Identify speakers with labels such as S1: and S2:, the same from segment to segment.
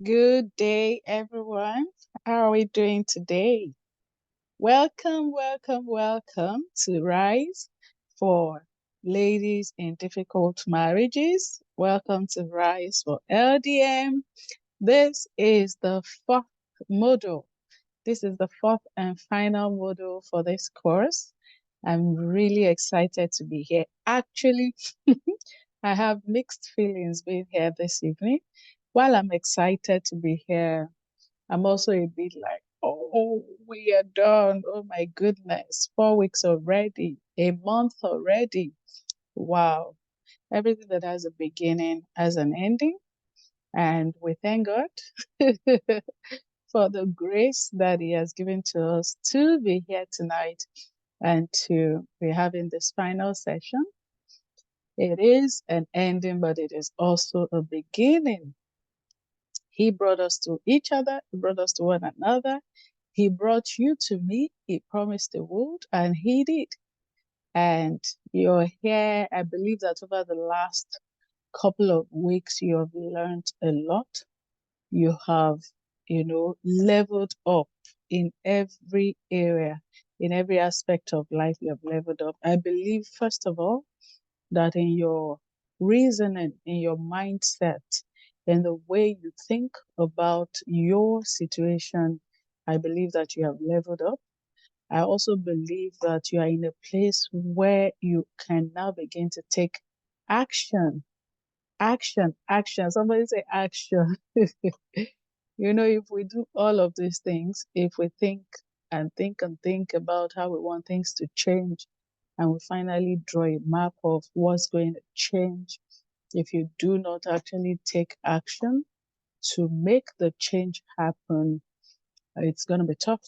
S1: Good day, everyone. How are we doing today? Welcome, welcome, welcome to Rise for Ladies in Difficult Marriages. Welcome to Rise for LDM. This is the fourth module. This is the fourth and final module for this course. I'm really excited to be here. Actually, I have mixed feelings being here this evening. While I'm excited to be here, I'm also a bit like, oh, we are done. Oh my goodness, 4 weeks already, a month already. Wow. Everything that has a beginning has an ending. And we thank God for the grace that He has given to us to be here tonight and to be having this final session. It is an ending, but it is also a beginning. He brought us to each other, He brought us to one another. He brought you to me, He promised He would, and He did. And you're here. I believe that over the last couple of weeks, you have learned a lot. You have, leveled up in every area, in every aspect of life, you have leveled up. I believe, first of all, that in your reasoning, in your mindset, in the way you think about your situation, I believe that you have leveled up. I also believe that you are in a place where you can now begin to take action. Action, action. Somebody say action. If we do all of these things, if we think and think and think about how we want things to change, and we finally draw a map of what's going to change, if you do not actually take action to make the change happen, it's going to be tough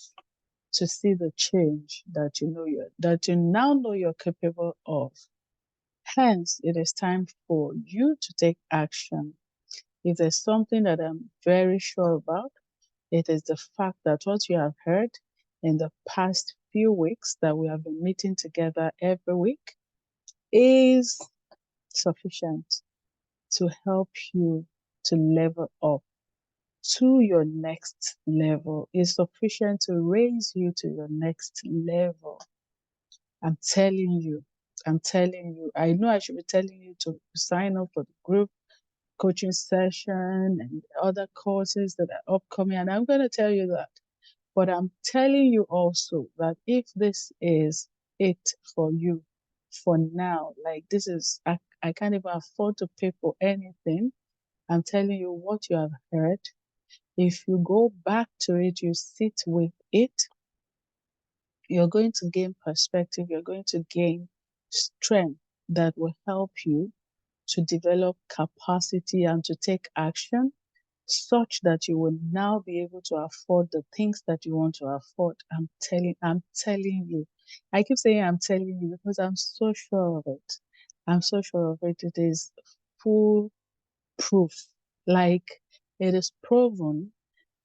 S1: to see the change that you now know you're capable of. Hence, it is time for you to take action. If there's something that I'm very sure about, it is the fact that what you have heard in the past few weeks that we have been meeting together every week is sufficient to help you to level up to your next level. Is sufficient to raise you to your next level. I'm telling you, I'm telling you. I know I should be telling you to sign up for the group coaching session and other courses that are upcoming, and I'm going to tell you that. But I'm telling you also that if this is it for you for now, like this is, I can't even afford to pay for anything. I'm telling you what you have heard. If you go back to it, you sit with it, you're going to gain perspective, you're going to gain strength that will help you to develop capacity and to take action such that you will now be able to afford the things that you want to afford. I'm telling you. I keep saying I'm telling you because I'm so sure of it. I'm so sure of it. It is full proof. Like it is proven.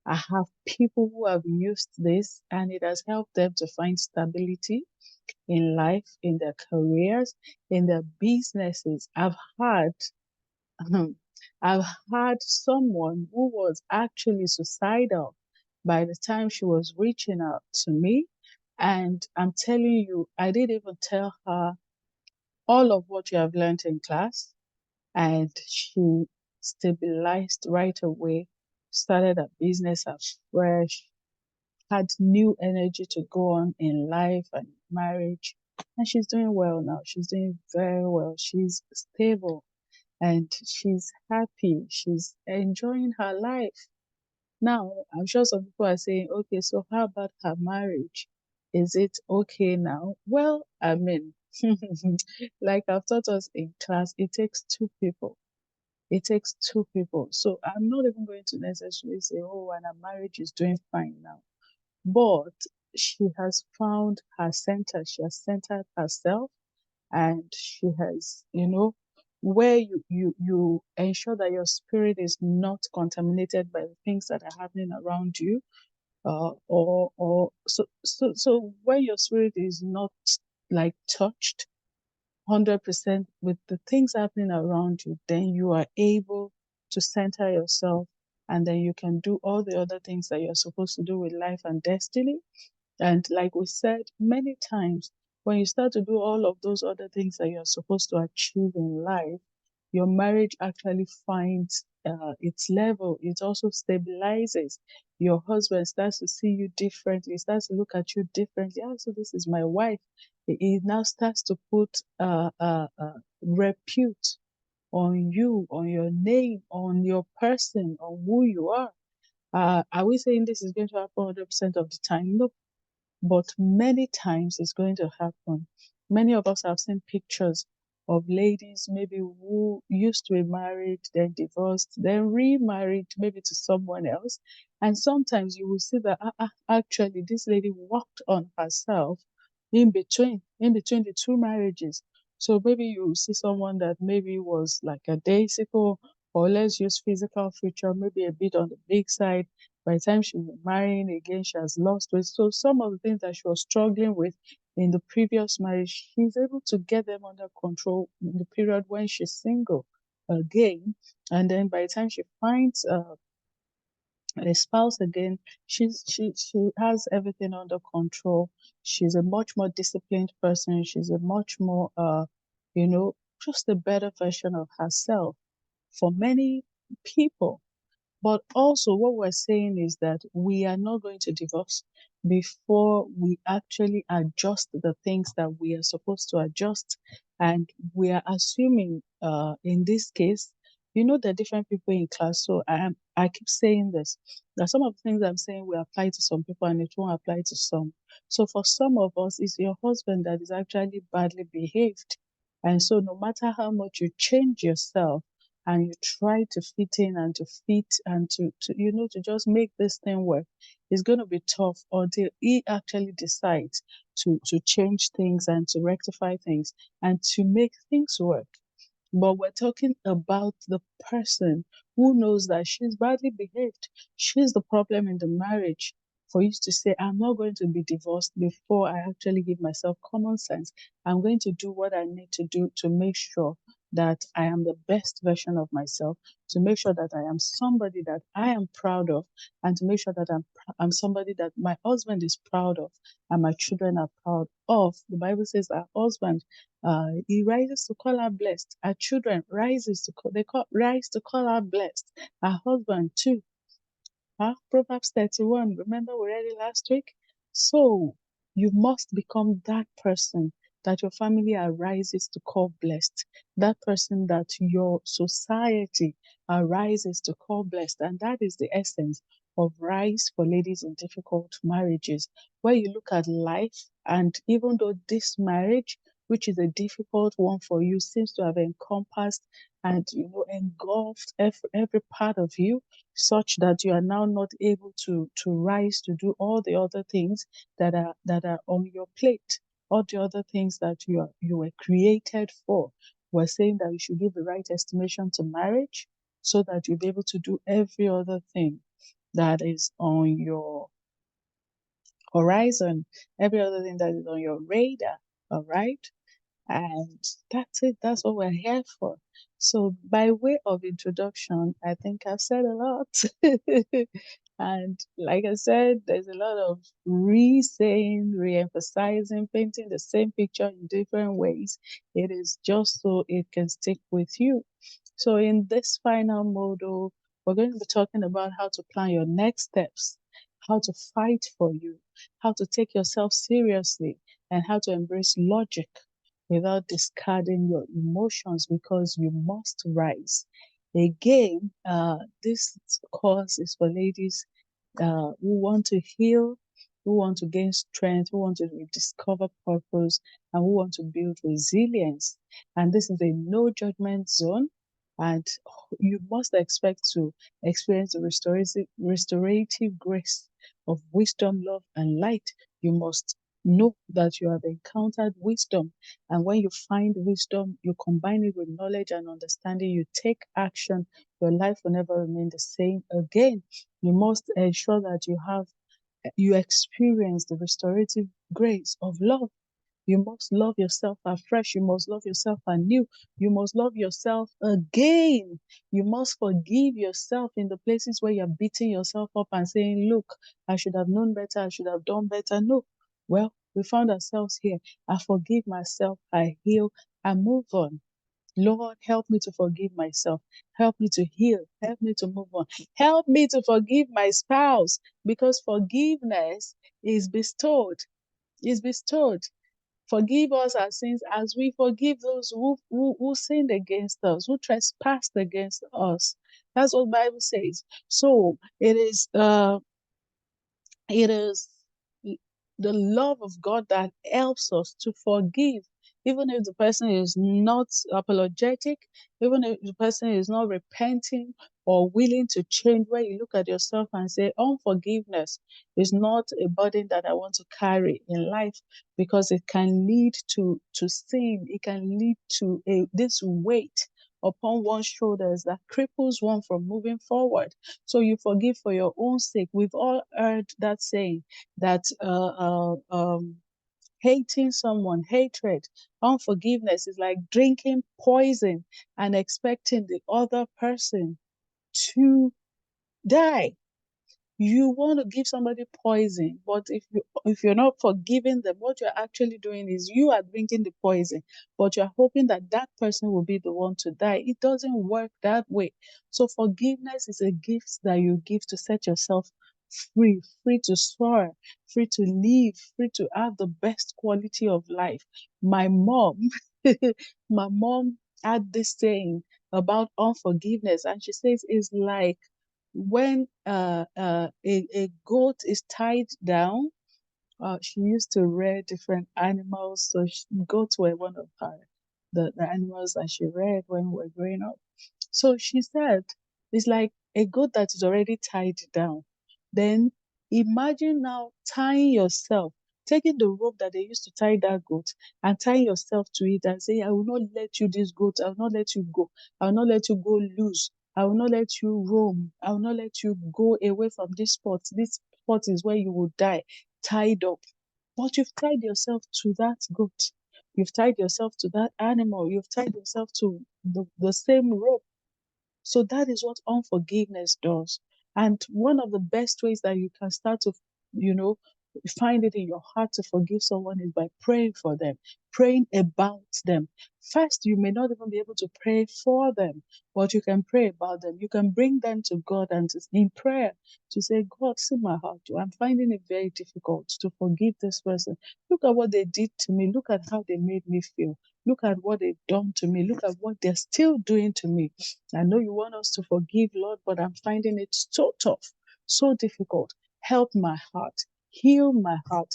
S1: I have people who have used this and it has helped them to find stability in life, in their careers, in their businesses. Um, I've had someone who was actually suicidal by the time she was reaching out to me. And I'm telling you, I didn't even tell her all of what you have learned in class. And she stabilized right away, started a business afresh, had new energy to go on in life and marriage. And she's doing well now. She's doing very well. She's stable and she's happy. She's enjoying her life. Now, I'm sure some people are saying, okay, so how about her marriage? Is it okay now? Well, I mean, like I've taught us in class, it takes two people. It takes two people. So I'm not even going to necessarily say, oh, and her marriage is doing fine now. But she has found her center. She has centered herself and she has, where you ensure that your spirit is not contaminated by the things that are happening around you, or so when your spirit is not like touched 100% with the things happening around you, then you are able to center yourself and then you can do all the other things that you're supposed to do with life and destiny. And like we said many times, when you start to do all of those other things that you're supposed to achieve in life, your marriage actually finds its level. It also stabilizes. Your husband starts to see you differently, starts to look at you differently. Oh, so this is my wife. He now starts to put repute on you, on your name, on your person, on who you are. Are we saying this is going to happen 100% of the time? No, but many times it's going to happen. Many of us have seen pictures of ladies maybe who used to be married, then divorced, then remarried maybe to someone else. And sometimes you will see that actually this lady worked on herself in between the two marriages. So maybe you will see someone that maybe was like a daisical, or let's use physical feature, maybe a bit on the big side. By the time she's marrying again, she has lost weight. So some of the things that she was struggling with in the previous marriage, she's able to get them under control in the period when she's single again. And then by the time she finds a spouse again, she has everything under control. She's a much more disciplined person. She's a much more just a better version of herself for many people. But also, what we're saying is that we are not going to divorce before we actually adjust the things that we are supposed to adjust. And we are assuming, in this case, there are different people in class. So I keep saying this, that some of the things I'm saying will apply to some people and it won't apply to some. So for some of us, it's your husband that is actually badly behaved. And so no matter how much you change yourself, and you try to fit in and to fit and to just make this thing work, it's going to be tough until he actually decides to change things and to rectify things and to make things work. But we're talking about the person who knows that she's badly behaved. She's the problem in the marriage. For you to say, I'm not going to be divorced before I actually give myself common sense. I'm going to do what I need to do to make sure that I am the best version of myself, to make sure that I am somebody that I am proud of, and to make sure that I'm somebody that my husband is proud of and my children are proud of. The Bible says our husband, he rises to call her blessed. Our children rise to call her blessed. Our husband too. Proverbs 31. Remember we read it last week? So you must become that person that your family arises to call blessed. That person that your society arises to call blessed. And that is the essence of Rise for Ladies in Difficult Marriages, where you look at life, and even though this marriage, which is a difficult one for you, seems to have encompassed and engulfed every part of you, such that you are now not able to rise to do all the other things that are on your plate, all the other things that you were created for. We're saying that you should give the right estimation to marriage so that you'll be able to do every other thing that is on your horizon, every other thing that is on your radar. All right. And that's it. That's what we're here for. So, by way of introduction, I think I've said a lot. And like I said, there's a lot of re-saying, re-emphasizing, painting the same picture in different ways. It is just so it can stick with you. So, in this final module, we're going to be talking about how to plan your next steps, how to fight for you, how to take yourself seriously, and how to embrace logic without discarding your emotions, because you must rise. Again, this course is for ladies who want to heal, who want to gain strength, who want to rediscover purpose, and who want to build resilience. And this is a no judgment zone. And you must expect to experience the restorative grace of wisdom, love, and light. You must know that you have encountered wisdom. And when you find wisdom, you combine it with knowledge and understanding, you take action, your life will never remain the same again. You must ensure that you experience the restorative grace of love. You must love yourself afresh. You must love yourself anew. You must love yourself again. You must forgive yourself in the places where you're beating yourself up and saying, look, I should have known better. I should have done better. No. Well, we found ourselves here. I forgive myself. I heal. I move on. Lord, help me to forgive myself. Help me to heal. Help me to move on. Help me to forgive my spouse, because forgiveness is bestowed. Is bestowed. Forgive us our sins as we forgive those who sinned against us, who trespassed against us. That's what the Bible says. So it is the love of God that helps us to forgive, even if the person is not apologetic, even if the person is not repenting or willing to change, where you look at yourself and say, unforgiveness is not a burden that I want to carry in life, because it can lead to sin. It can lead to this weight upon one's shoulders that cripples one from moving forward. So you forgive for your own sake. We've all heard that saying that hating someone, hatred, unforgiveness is like drinking poison and expecting the other person to die. You want to give somebody poison, but if you're not forgiving them, what you're actually doing is you are drinking the poison, but you're hoping that that person will be the one to die. It doesn't work that way. So forgiveness is a gift that you give to set yourself free, free to soar, free to live, free to have the best quality of life. My mom, my mom had this saying about unforgiveness, and she says it's like when a goat is tied down. She used to rear different animals, so goats were one of the animals that she reared when we were growing up. So she said, it's like a goat that is already tied down. Then imagine now tying yourself, taking the rope that they used to tie that goat and tying yourself to it and say, I will not let you, this goat, I will not let you go. I will not let you go loose. I will not let you roam. I will not let you go away from this spot. This spot is where you will die, tied up. But you've tied yourself to that goat. You've tied yourself to that animal. You've tied yourself to the same rope. So that is what unforgiveness does. And one of the best ways that you can start to, you know, find it in your heart to forgive someone is by praying for them, praying about them. First, you may not even be able to pray for them, but you can pray about them. You can bring them to God and in prayer to say, God, see my heart. I'm finding it very difficult to forgive this person. Look at what they did to me. Look at how they made me feel. Look at what they've done to me. Look at what they're still doing to me. I know you want us to forgive, Lord, but I'm finding it so tough, so difficult. Help my heart, heal my heart,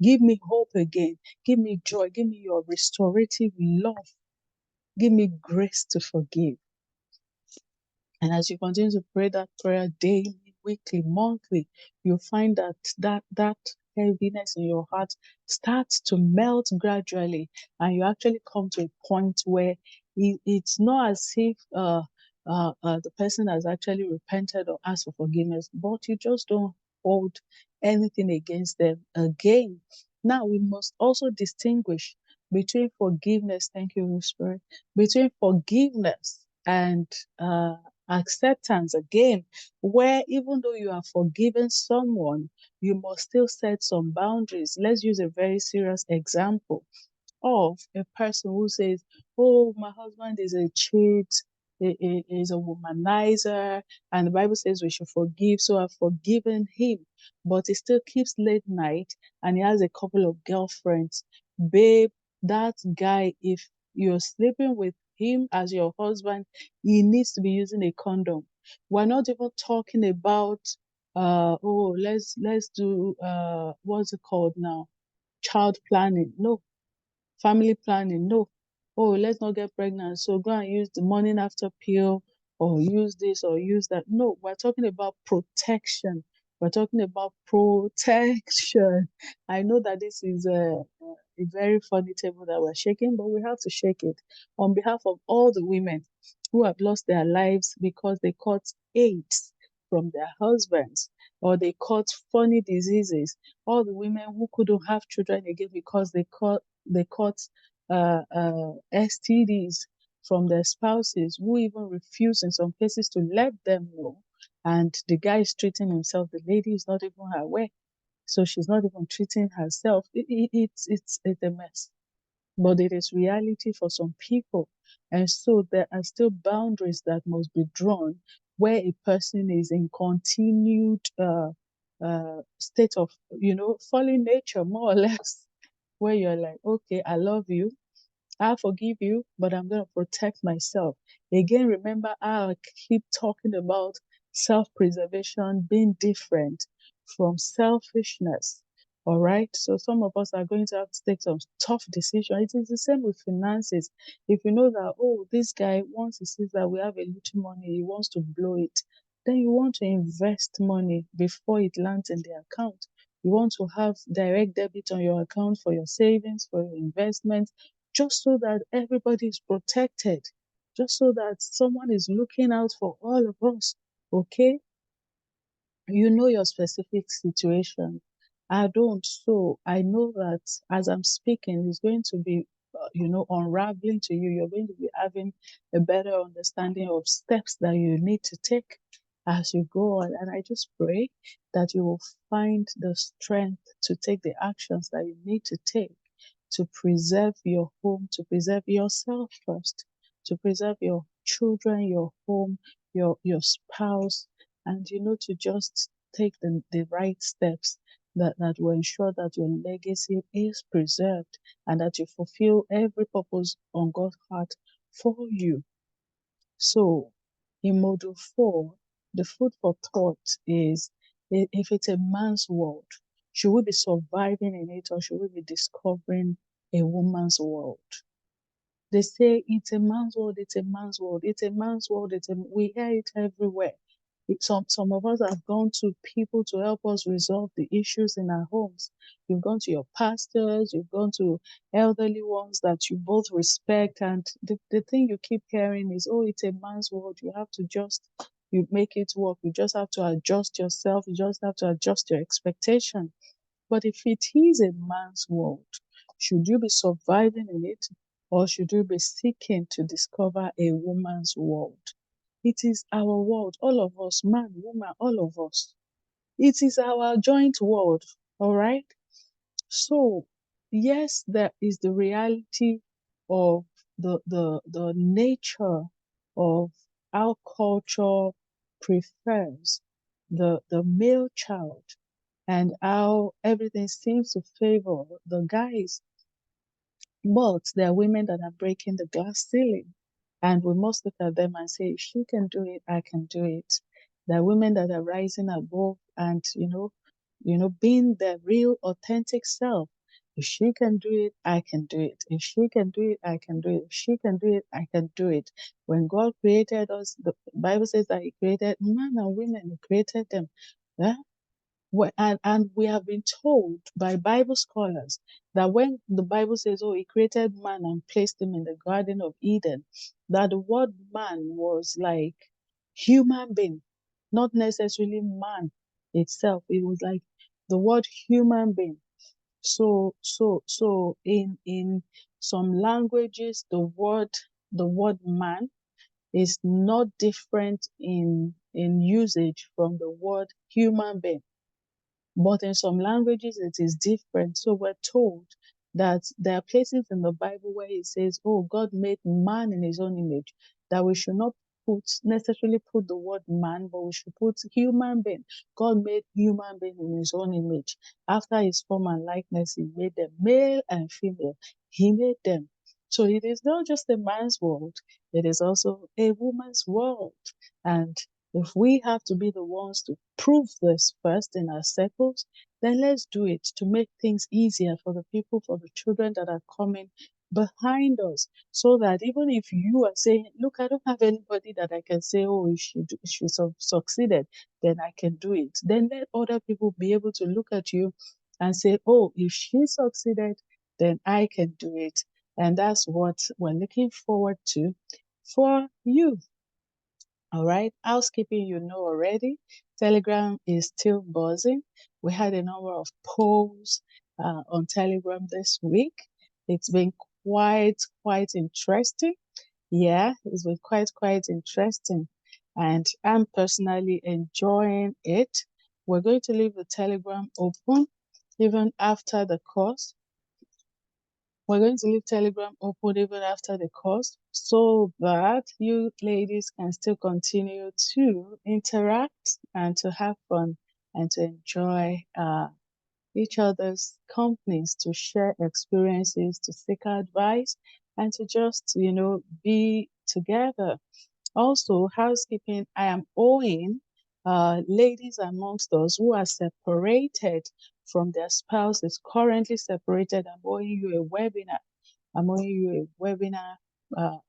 S1: give me hope again, give me joy, give me your restorative love, give me grace to forgive. And as you continue to pray that prayer daily, weekly, monthly, you'll find that heaviness in your heart starts to melt gradually, and you actually come to a point where it's not as if the person has actually repented or asked for forgiveness, but you just don't hold anything against them again. Now we must also distinguish between forgiveness, thank you, Holy Spirit, between forgiveness and acceptance again, where even though you have forgiven someone, you must still set some boundaries. Let's use a very serious example of a person who says, oh, my husband is a cheat, is a womanizer, and the Bible says we should forgive, so I've forgiven him. But he still keeps late night and he has a couple of girlfriends. Babe, that guy, if you're sleeping with him as your husband, he needs to be using a condom. We're not even talking about let's do what's it called now? Child planning. No, family planning. No. Oh, let's not get pregnant. So go and use the morning after pill or use this or use that. No, we're talking about protection. We're talking about protection. I know that this is a very funny table that we're shaking, but we have to shake it on behalf of all the women who have lost their lives because they caught AIDS from their husbands or they caught funny diseases. All the women who couldn't have children again because they caught they caught STDs from their spouses, who even refuse in some cases to let them know. And the guy is treating himself. The lady is not even aware, so she's not even treating herself. It's a mess, but it is reality for some people. And so there are still boundaries that must be drawn where a person is in continued state of, fallen nature, more or less, where you're like, okay, I love you, I forgive you, but I'm going to protect myself. Again, remember, I keep talking about self-preservation being different from selfishness. All right. So some of us are going to have to take some tough decisions. It is the same with finances. If you know that, oh, this guy, once he sees that we have a little money, he wants to blow it, then you want to invest money before it lands in the account. You want to have direct debit on your account for your savings, for your investments, just so that everybody is protected, just so that someone is looking out for all of us. Okay? You know your specific situation. I don't. So I know that as I'm speaking, it's going to be, unraveling to you. You're going to be having a better understanding of steps that you need to take as you go on. And I just pray that you will find the strength to take the actions that you need to take to preserve your home, to preserve yourself first, to preserve your children, your home, your spouse, and to just take the right steps that will ensure that your legacy is preserved and that you fulfill every purpose on God's heart for you. So in module 4, the food for thought is, if it's a man's world, should we be surviving in it or should we be discovering a woman's world? They say it's a man's world, it's a man's world, it's a man's world, we hear it everywhere. Some of us have gone to people to help us resolve the issues in our homes. You've gone to your pastors, you've gone to elderly ones that you both respect, and the thing you keep hearing is, oh, it's a man's world. You have to you make it work. You just have to adjust yourself. You just have to adjust your expectation. But if it is a man's world, should you be surviving in it or should you be seeking to discover a woman's world? It is our world, all of us, man, woman, all of us. It is our joint world, all right? So, yes, there is the reality of the nature of how culture prefers the male child and how everything seems to favor the guys. But there are women that are breaking the glass ceiling, and we must look at them and say, if she can do it, I can do it. There are women that are rising above and being their real authentic self. If she can do it, I can do it. If she can do it, I can do it. If she can do it, I can do it. When God created us, the Bible says that He created man and women, He created them. Yeah? And we have been told by Bible scholars that when the Bible says, oh, He created man and placed him in the Garden of Eden, that the word man was like human being, not necessarily man itself. It was like the word human being. So in some languages, the word man is not different in usage from the word human being. But in some languages, it is different. So we're told that there are places in the Bible where it says, oh, God made man in His own image, that we should not necessarily put the word man, but we should put human being. God made human being in His own image. After His form and likeness, He made them male and female. He made them. So it is not just a man's world, it is also a woman's world. And if we have to be the ones to prove this first in our circles, then let's do it to make things easier for the people, for the children that are coming behind us. So that even if you are saying, look, I don't have anybody that I can say, oh, she succeeded, then I can do it. Then let other people be able to look at you and say, oh, if she succeeded, then I can do it. And that's what we're looking forward to for you. All right, housekeeping, you know already. Telegram is still buzzing. We had a number of polls on Telegram this week. It's been quite interesting. Yeah, it's been quite interesting. And I'm personally enjoying it. We're going to leave the Telegram open even after the course. We're going to leave Telegram open even after the course so that you ladies can still continue to interact and to have fun and to enjoy each other's companies, to share experiences, to seek advice, and to just, be together. Also, housekeeping, I am owing ladies amongst us who are separated from their spouses, currently separated. I'm owing you a webinar. I'm owing you a webinar,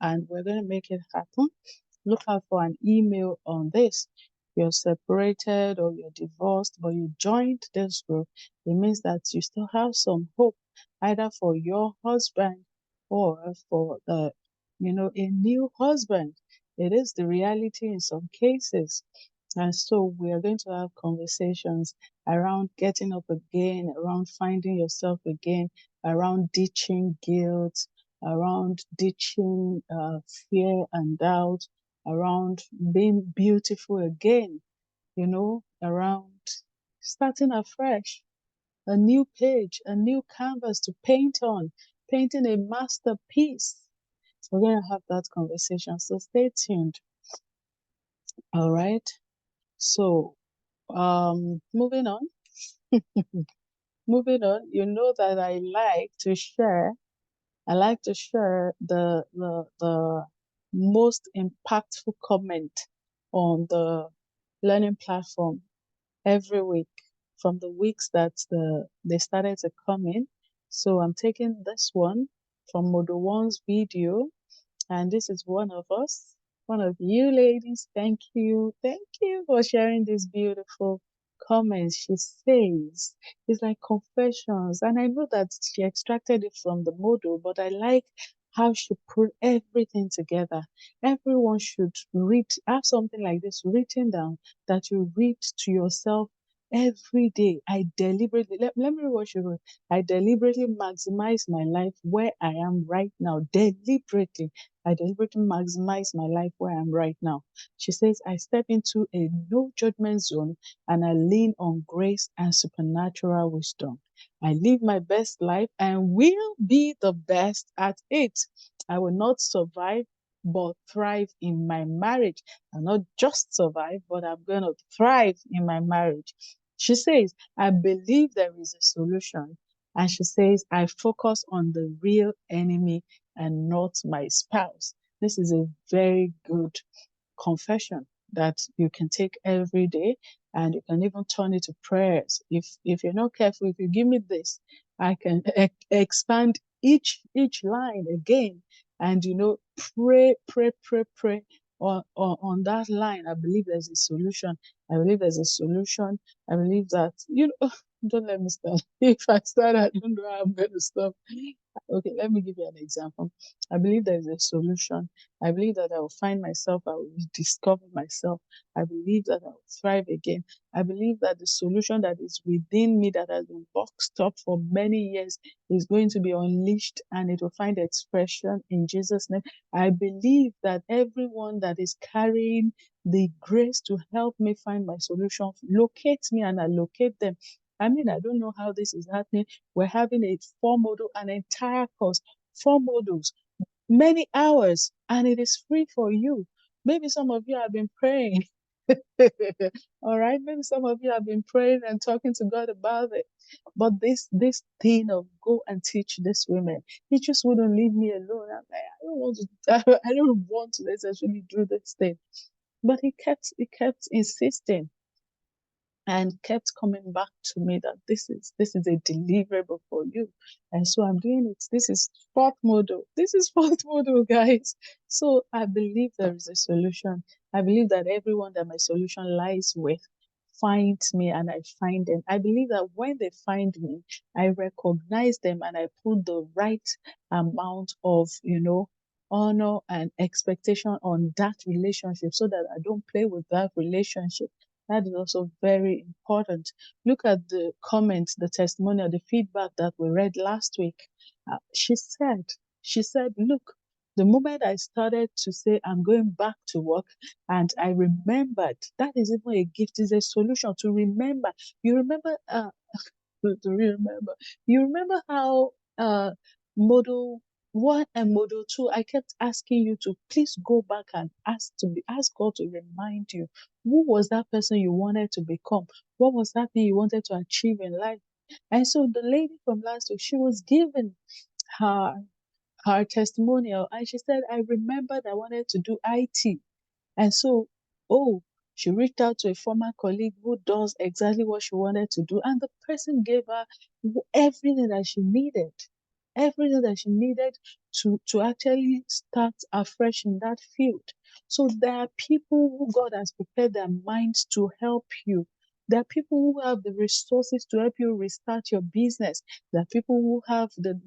S1: and we're going to make it happen. Look out for an email on this. You're separated or you're divorced, but you joined this group. It means that you still have some hope, either for your husband or for a new husband. It is the reality in some cases. And so we are going to have conversations around getting up again, around finding yourself again, around ditching guilt, around ditching fear and doubt, around being beautiful again, around starting afresh, a new page, a new canvas to paint on, painting a masterpiece. We're going to have that conversation. So stay tuned. All right. So, moving on. Moving on, you know that I like to share the most impactful comment on the learning platform every week from the weeks that they started to come in. So I'm taking this one from Model One's video, and this is one of us, one of you ladies. Thank you. Thank you for sharing this beautiful comments. She says it's like confessions. And I know that she extracted it from the model, but I like how she put everything together. Everyone should have something like this written down that you read to yourself every day. I deliberately, let me read what she wrote. I deliberately maximize my life where I am right now. Deliberately. I deliberately maximize my life where I am right now. She says, I step into a no judgment zone and I lean on grace and supernatural wisdom. I live my best life and will be the best at it. I will not survive, but thrive in my marriage. I'll not just survive, but I'm going to thrive in my marriage. She says, I believe there is a solution. And she says, I focus on the real enemy and not my spouse. This is a very good confession that you can take every day, and you can even turn it to prayers. If you're not careful, if you give me this, I can expand each line again, and pray on that line. I believe there's a solution. I believe there's a solution. I believe that don't let me start. If I start, I don't know how I'm going to stop. Okay, let me give you an example. I believe there is a solution. I believe that I will find myself, I will discover myself. I believe that I will thrive again. I believe that the solution that is within me that has been boxed up for many years is going to be unleashed and it will find expression in Jesus' name. I believe that everyone that is carrying the grace to help me find my solution locates me and I locate them. I mean, I don't know how this is happening. We're having a an entire course, 4 modules, many hours, and it is free for you. Maybe some of you have been praying. All right, maybe some of you have been praying and talking to God about it. But this thing of go and teach these women, he just wouldn't leave me alone. I'm like, I don't want to. I don't want to necessarily do this thing. But he kept insisting and kept coming back to me that this is a deliverable for you. And so I'm doing it. This is fourth model. This is fourth model, guys. So I believe there is a solution. I believe that everyone that my solution lies with finds me and I find them. I believe that when they find me, I recognize them and I put the right amount of, honor and expectation on that relationship so that I don't play with that relationship. That is also very important. Look at the comments, the testimonial, the feedback that we read last week. She said, look, the moment I started to say I'm going back to work and I remembered, that is even a gift, is a solution to remember. You remember, to remember. You remember how model 1 and model 2, I kept asking you to please go back and ask God to remind you who was that person you wanted to become? What was that thing you wanted to achieve in life? And so the lady from last week, she was given her her testimonial and she said, I remembered I wanted to do IT. And so, oh, she reached out to a former colleague who does exactly what she wanted to do, and the person gave her everything that she needed, everything that she needed to actually start afresh in that field. So there are people who God has prepared their minds to help you. There are people who have the resources to help you restart your business. There are people who have the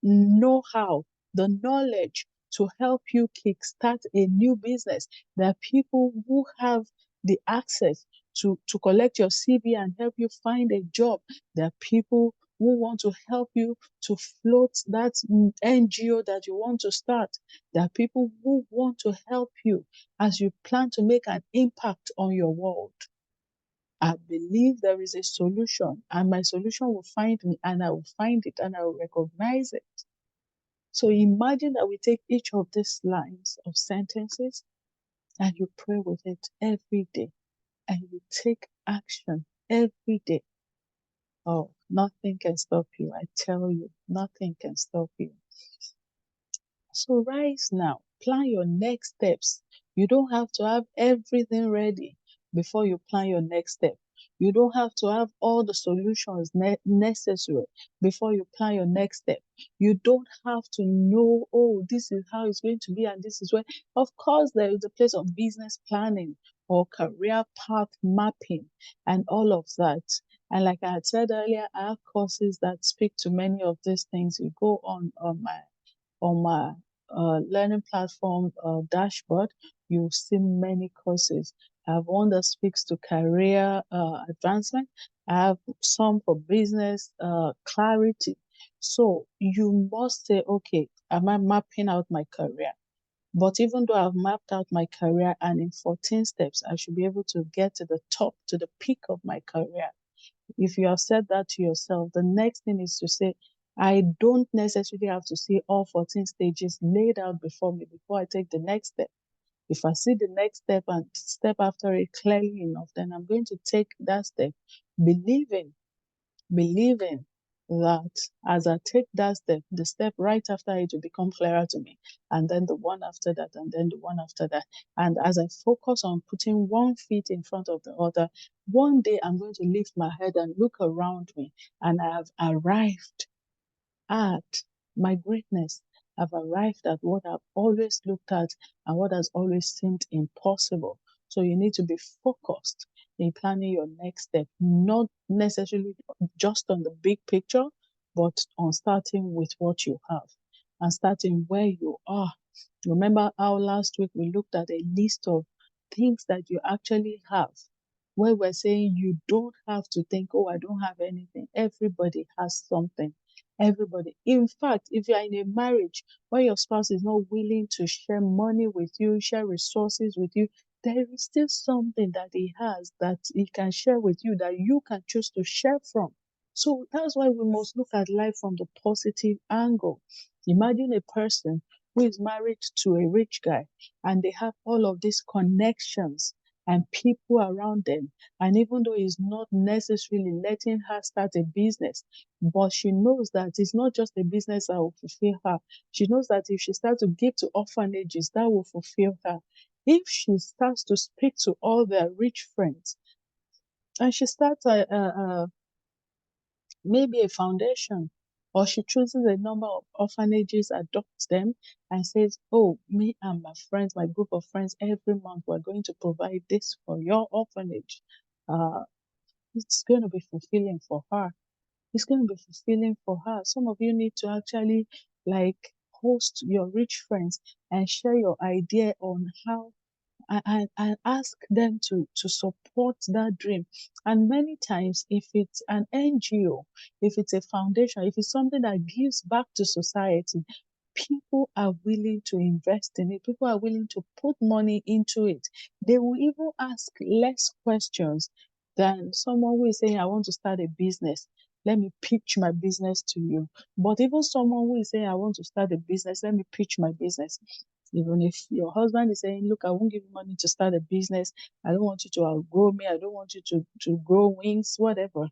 S1: know-how, the knowledge to help you kickstart a new business. There are people who have the access to collect your CV and help you find a job. There are people who want to help you to float that NGO that you want to start. There are people who want to help you as you plan to make an impact on your world. I believe there is a solution, and my solution will find me, and I will find it, and I will recognize it. So imagine that we take each of these lines of sentences and you pray with it every day and you take action every day. Oh, nothing can stop you. I tell you, nothing can stop you. So rise now, plan your next steps. You don't have to have everything ready before you plan your next step. You don't have to have all the solutions necessary before you plan your next step. You don't have to know, oh, this is how it's going to be and this is where. Of course, there is a place of business planning or career path mapping and all of that. And like I had said earlier, I have courses that speak to many of these things. You go on my learning platform dashboard, you'll see many courses. I have one that speaks to career advancement. I have some for business clarity. So you must say, okay, am I mapping out my career? But even though I've mapped out my career and in 14 steps, I should be able to get to the top, to the peak of my career. If you have said that to yourself, the next thing is to say, I don't necessarily have to see all 14 stages laid out before me before I take the next step. If I see the next step and step after it clearly enough, then I'm going to take that step, believing, believing that as I take that step, the step right after it will become clearer to me, and then the one after that, and then the one after that. And as I focus on putting one feet in front of the other, one day I'm going to lift my head and look around me, and I have arrived at my greatness. I've arrived at what I've always looked at and what has always seemed impossible. So you need to be focused in planning your next step, not necessarily just on the big picture, but on starting with what you have and starting where you are. Remember how last week we looked at a list of things that you actually have, where we're saying you don't have to think, oh, I don't have anything. Everybody has something. Everybody. In fact, if you're in a marriage where your spouse is not willing to share money with you, share resources with you, there is still something that he has that he can share with you that you can choose to share from. So that's why we must look at life from the positive angle. Imagine a person who is married to a rich guy and they have all of these connections and people around them. And even though he's not necessarily letting her start a business, but she knows that it's not just a business that will fulfill her. She knows that if she starts to give to orphanages, that will fulfill her. If she starts to speak to all their rich friends and she starts maybe a foundation, or she chooses a number of orphanages, adopts them, and says, oh, me and my friends, my group of friends, every month we're going to provide this for your orphanage. Uh, it's going to be fulfilling for her. It's going to be fulfilling for her. Some of you need to actually like host your rich friends and share your idea on how and ask them to support that dream. And many times, if it's an NGO, if it's a foundation, if it's something that gives back to society, people are willing to invest in it. People are willing to put money into it. They will even ask less questions than someone who is saying, I want to start a business. Let me pitch my business to you. But even someone who is saying, I want to start a business, let me pitch my business. Even if your husband is saying, look, I won't give you money to start a business. I don't want you to outgrow me. I don't want you to grow wings, whatever.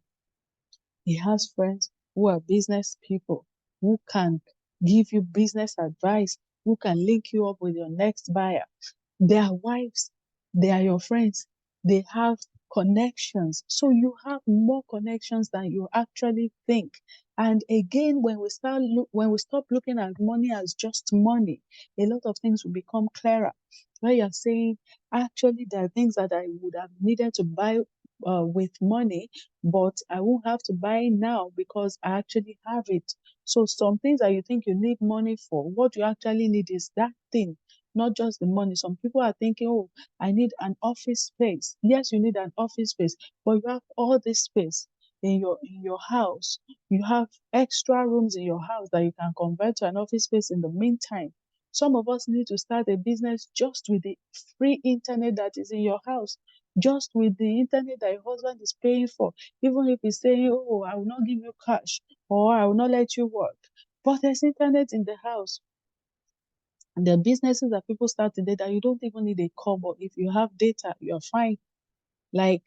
S1: He has friends who are business people who can give you business advice, who can link you up with your next buyer. They are wives, they are your friends, they have connections. So you have more connections than you actually think. And again, when we stop looking at money as just money, a lot of things will become clearer. Where you're saying, actually, there are things that I would have needed to buy with money, but I won't have to buy it now because I actually have it. So some things that you think you need money for, what you actually need is that thing, not just the money. Some people are thinking, oh, I need an office space. Yes, you need an office space, but you have all this space in your house. You have extra rooms in your house that you can convert to an office space in the meantime. Some of us need to start a business just with the free internet that is in your house, just with the internet that your husband is paying for. Even if he's saying, oh, I will not give you cash or I will not let you work. But there's internet in the house. And there are businesses that people start today that you don't even need a call, but if you have data, you're fine. Like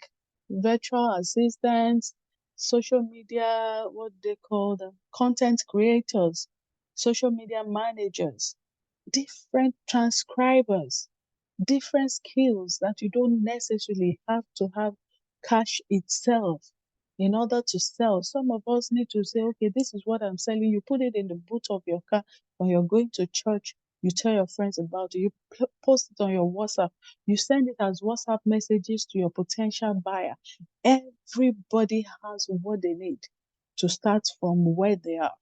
S1: virtual assistants, social media, what they call them, content creators, social media managers, different transcribers, different skills that you don't necessarily have to have cash itself in order to sell. Some of us need to say, okay, this is what I'm selling. You put it in the boot of your car when you're going to church. You tell your friends about it. You post it on your WhatsApp. You send it as WhatsApp messages to your potential buyer. Everybody has what they need to start from where they are.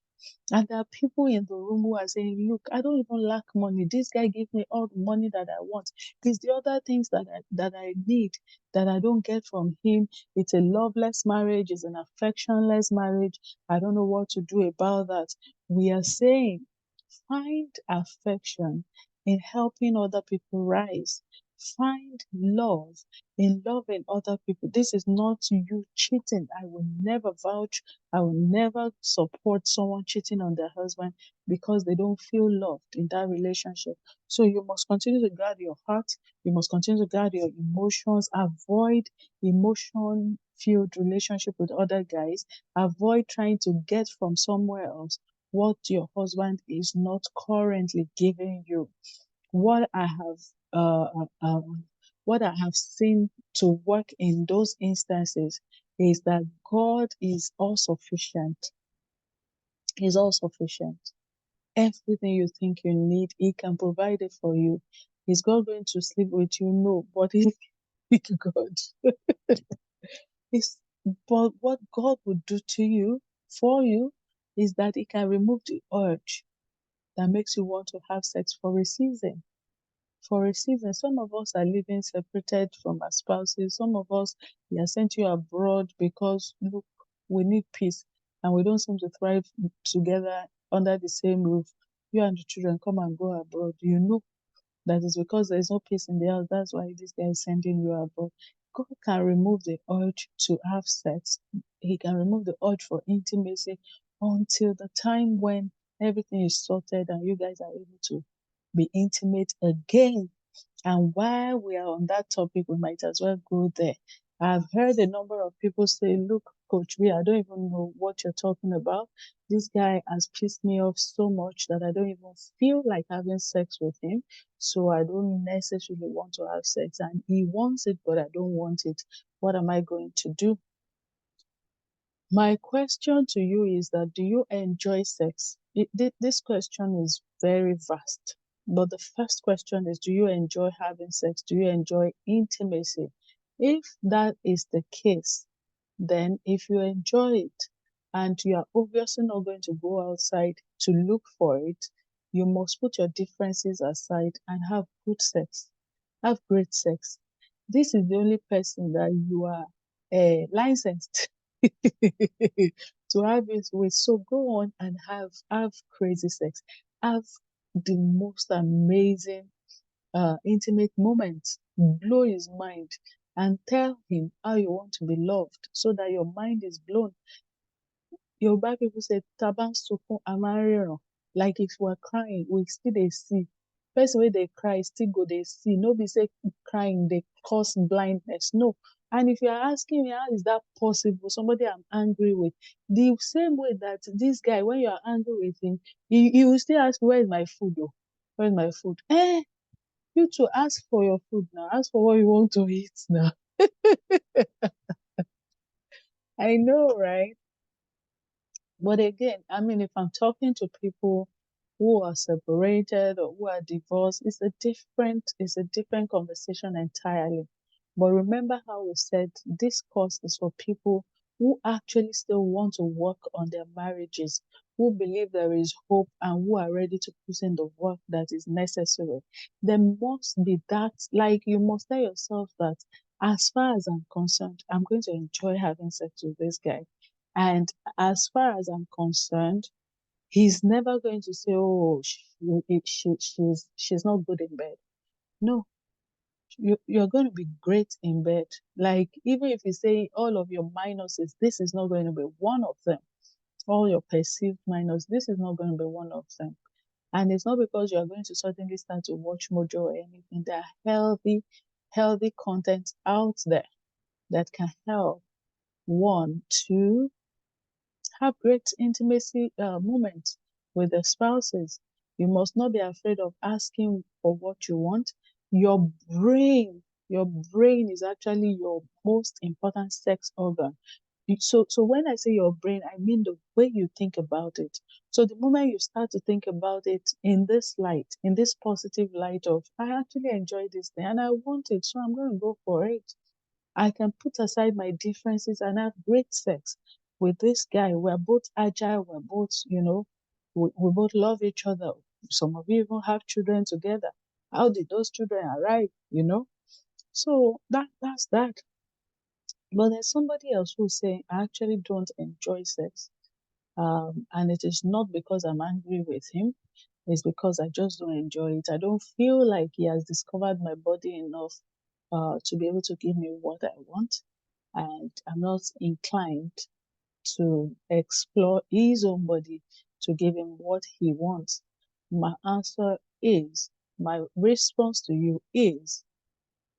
S1: And there are people in the room who are saying, look, I don't even lack money. This guy gives me all the money that I want. It's the other things that I need that I don't get from him. It's a loveless marriage, it's an affectionless marriage. I don't know what to do about that. We are saying, find affection in helping other people rise. Find love in loving other people. This is not you cheating. I will never vouch, I will never support someone cheating on their husband because they don't feel loved in that relationship. So you must continue to guard your heart. You must continue to guard your emotions. Avoid emotion-filled relationship with other guys. Avoid trying to get from somewhere else what your husband is not currently giving you. What I have uh, uh, um, what I have seen to work in those instances is that God is all sufficient. He's all sufficient. Everything you think you need, He can provide it for you. Is God going to sleep with you? No, but He's God. It's, but what God would do to you, for you, is that He can remove the urge that makes you want to have sex for a season. For a season, some of us are living separated from our spouses. Some of us, they are sent you abroad because, look, we need peace and we don't seem to thrive together under the same roof. You and the children come and go abroad. You know that is because there is no peace in the house. That's why this guy is sending you abroad. God can remove the urge to have sex. He can remove the urge for intimacy until the time when everything is sorted and you guys are able to be intimate again. And while we are on that topic, we might as well go there. I've heard a number of people say, look, Coach B, I don't even know what you're talking about. This guy has pissed me off so much that I don't even feel like having sex with him. So I don't necessarily want to have sex. And he wants it, but I don't want it. What am I going to do? My question to you is that do you enjoy sex? This question is very vast. But the first question is, do you enjoy having sex? Do you enjoy intimacy? If that is the case, then if you enjoy it and you are obviously not going to go outside to look for it, you must put your differences aside and have good sex. have great sex. This is the only person that you are licensed to have it with. So go on and have crazy sex. Have the most amazing intimate moments. Blow his mind and tell him how you want to be loved so that your mind is blown. Yoruba people say taban sunkún a like if we're crying we still dey see. Person wey dey cry still go dey see. No be say crying dey cause blindness. No. And if you are asking me how is that possible, somebody I'm angry with, the same way that this guy, when you are angry with him, he will still ask, where is my food? Oh, where is my food? You to ask for your food now. Ask for what you want to eat now. I know, right? But again, I mean, if I'm talking to people who are separated or who are divorced, it's a different conversation entirely. But remember how we said this course is for people who actually still want to work on their marriages, who believe there is hope and who are ready to put in the work that is necessary. There must be that, like you must tell yourself that as far as I'm concerned, I'm going to enjoy having sex with this guy. And as far as I'm concerned, he's never going to say, "Oh, she's not good in bed." No, you're going to be great in bed. Like even if you say all of your minuses, this is not going to be one of them. All your perceived minus, this is not going to be one of them. And it's not because you're going to suddenly start to watch Mojo or anything. There are healthy content out there that can help one to have great intimacy moments with the spouses. You must not be afraid of asking for what you want. Your brain, your brain is actually your most important sex organ. So when I say your brain, I mean the way you think about it. So the moment you start to think about it in this light, in this positive light of, I actually enjoy this thing and I want it, so I'm going to go for it. I can put aside my differences and have great sex with this guy. We're both agile. We're both, we both love each other. Some of you even have children together. How did those children arrive? So that's that. But there's somebody else who say, I actually don't enjoy sex. And it is not because I'm angry with him. It's because I just don't enjoy it. I don't feel like he has discovered my body enough to be able to give me what I want. And I'm not inclined to explore his own body to give him what he wants. My answer is, my response to you is,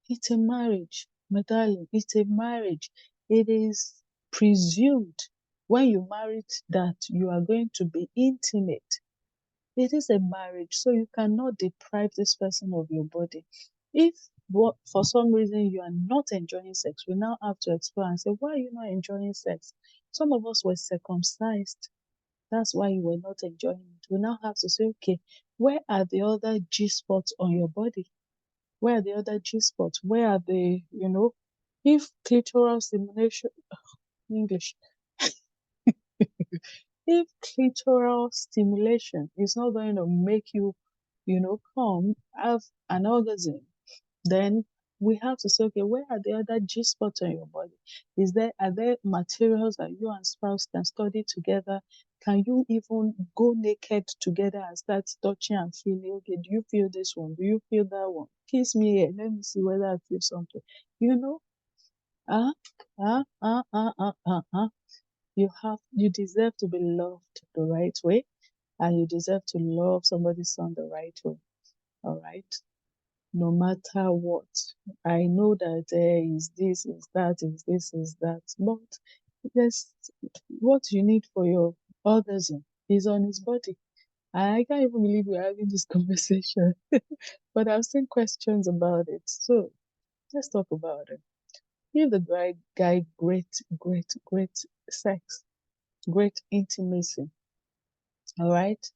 S1: it's a marriage, my darling, it's a marriage. It is presumed when you married that you are going to be intimate. It is a marriage, so you cannot deprive this person of your body. If for some reason you are not enjoying sex, we now have to explore and say, why are you not enjoying sex? Some of us were circumcised. That's why you were not enjoying it. We now have to say, okay, where are the other G spots on your body? Where are the other G spots? Where are if clitoral stimulation, English, if clitoral stimulation is not going to make you, come have an orgasm, then we have to say, okay, where are the other G spots on your body? Are there materials that you and spouse can study together? Can you even go naked together and start touching and feeling? Okay, do you feel this one? Do you feel that one? Kiss me here. Let me see whether I feel something. You know, ah, ah, ah, ah, ah, ah, ah. You deserve to be loved the right way, and you deserve to love somebody's son the right way. All right, no matter what. I know that there is this, is that, is this, is that, but there's what you need for your orgasm is on his body. I can't even believe we're having this conversation, but I've seen questions about it. So let's talk about it. Give the guy great, great, great sex, great intimacy, all right?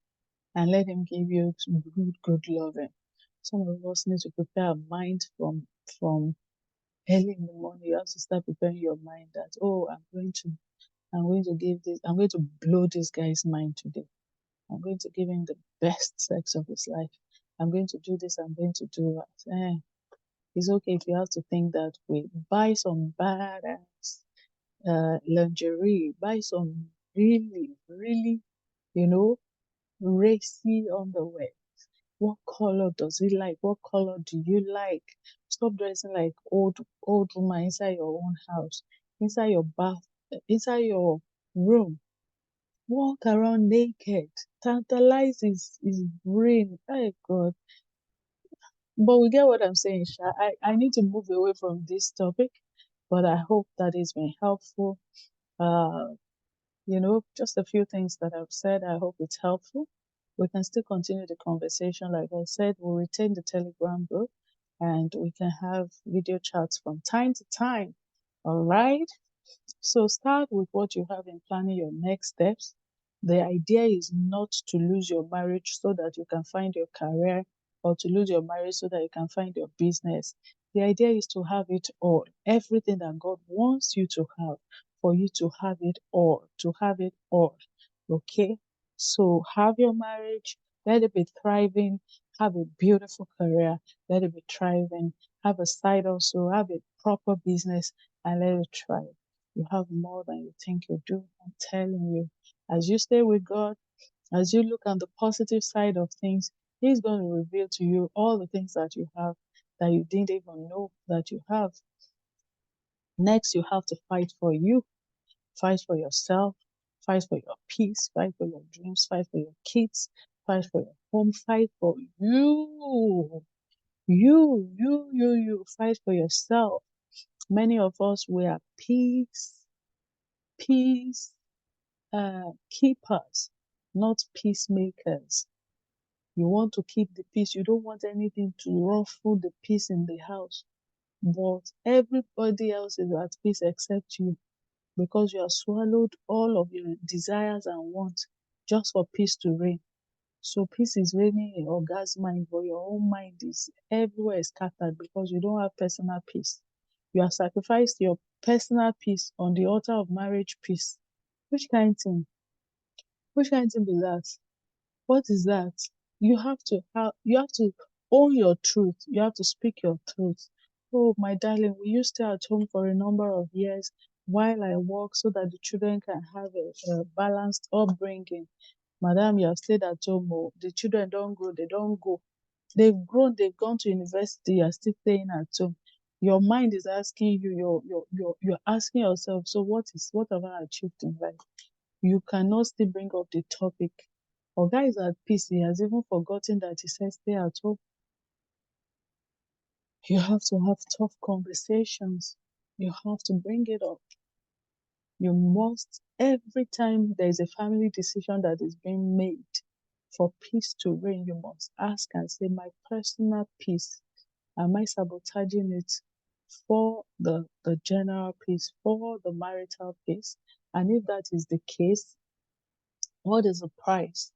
S1: And let him give you good, good loving. Some of us need to prepare our mind from early in the morning. You have to start preparing your mind that, oh, I'm going to blow this guy's mind today. I'm going to give him the best sex of his life. I'm going to do this, I'm going to do that. It's okay if you have to think that way. Buy some badass lingerie. Buy some really, really, you know, racy underwear. What color does he like? What color do you like? Stop dressing like old woman inside your own house, inside your bath, inside your room. Walk around naked. Tantalize his brain. Oh God. But we get what I'm saying, Sha. I need to move away from this topic, but I hope that it's been helpful. Uh, just a few things that I've said. I hope it's helpful. We can still continue the conversation. Like I said, we'll retain the Telegram group and we can have video chats from time to time. All right. So start with what you have in planning your next steps. The idea is not to lose your marriage so that you can find your career or to lose your marriage so that you can find your business. The idea is to have it all, everything that God wants you to have, for you to have it all, to have it all. Okay? So have your marriage, let it be thriving, have a beautiful career, let it be thriving, have a side also, have a proper business, and let it thrive. You have more than you think you do. I'm telling you. As you stay with God, as you look on the positive side of things, He's going to reveal to you all the things that you have that you didn't even know that you have. Next, you have to fight for you, fight for yourself, fight for your peace, fight for your dreams, fight for your kids, fight for your home, fight for you. You, fight for yourself. Many of us, we are peace keepers, not peacemakers. You want to keep the peace. You don't want anything to ruffle the peace in the house. But everybody else is at peace except you because you have swallowed all of your desires and wants just for peace to reign. So peace is reigning in your God's mind, but your own mind is everywhere scattered because you don't have personal peace. You have sacrificed your personal peace on the altar of marriage peace. Which kind of thing? Which kind of thing is that? What is that? You have to own your truth. You have to speak your truth. Oh, my darling, we used to stay at home for a number of years while I work so that the children can have a balanced upbringing. Madam, you have stayed at home. Oh, the children don't grow, they don't go. They've grown, they've gone to university, you're still staying at home. Your mind is asking you, you're asking yourself, so what have I achieved in life? You cannot still bring up the topic. Oga is at peace. He has even forgotten that he said stay at home. You have to have tough conversations. You have to bring it up. You must, every time there is a family decision that is being made for peace to reign, you must ask and say, my personal peace, am I sabotaging it for the general peace, for the marital peace? And if that is the case, what is the price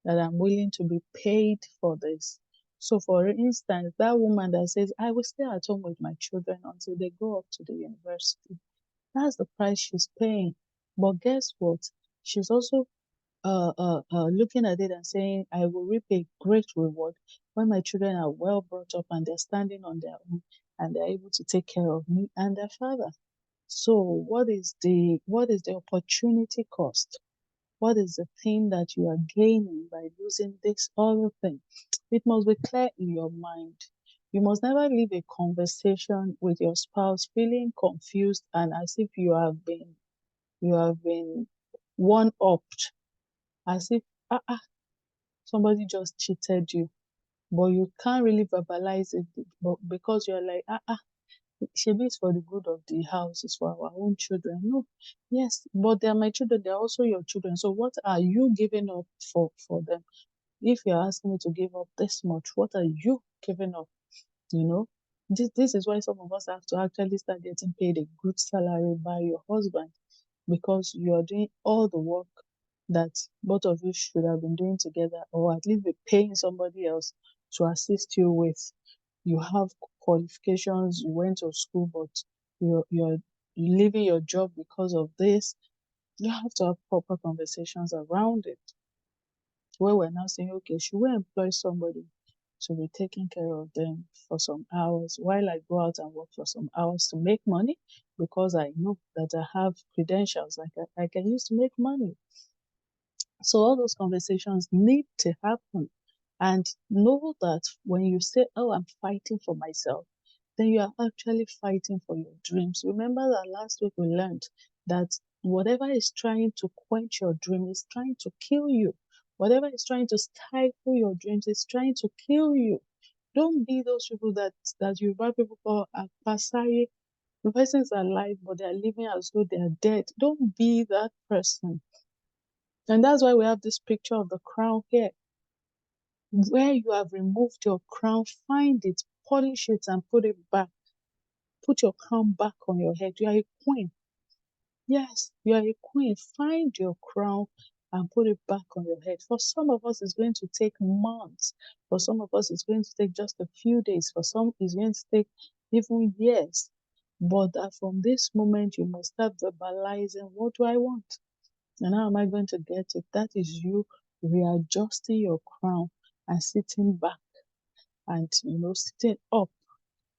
S1: that I'm willing to be paid for this? So, for instance, that woman that says, I will stay at home with my children until they go up to the university, that's the price she's paying. But guess what? She's also looking at it and saying, I will reap a great reward when my children are well brought up and they're standing on their own and they're able to take care of me and their father. So, what is the opportunity cost? What is the thing that you are gaining by losing this other thing? It must be clear in your mind. You must never leave a conversation with your spouse feeling confused and as if you have been one-upped, as if somebody just cheated you, but you can't really verbalize it because you're like shebi it's for the good of the house, it's for our own children. No, yes, but they are my children, they're also your children. So what are you giving up for them? If you're asking me to give up this much, what are you giving up? You know, this is why some of us have to actually start getting paid a good salary by your husband because you are doing all the work that both of you should have been doing together, or at least be paying somebody else to assist you with. You have qualifications, you went to school, but you're leaving your job because of this. You have to have proper conversations around it. Where we're now saying, okay, should we employ somebody to be taking care of them for some hours while I go out and work for some hours to make money because I know that I have credentials I can use to make money. So all those conversations need to happen. And know that when you say, oh, I'm fighting for myself, then you are actually fighting for your dreams. Remember that last week we learned that whatever is trying to quench your dream is trying to kill you. Whatever is trying to stifle your dreams is trying to kill you. Don't be those people that Yoruba people call Akpasari. The person's alive, but they're living as though they're dead. Don't be that person. And that's why we have this picture of the crown here. Where you have removed your crown, find it, polish it, and put it back. Put your crown back on your head. You are a queen. Yes, you are a queen. Find your crown and put it back on your head. For some of us, it's going to take months. For some of us, it's going to take just a few days. For some, it's going to take even years. But from this moment, you must start verbalizing, what do I want? And how am I going to get it? That is you readjusting your crown and sitting back and, sitting up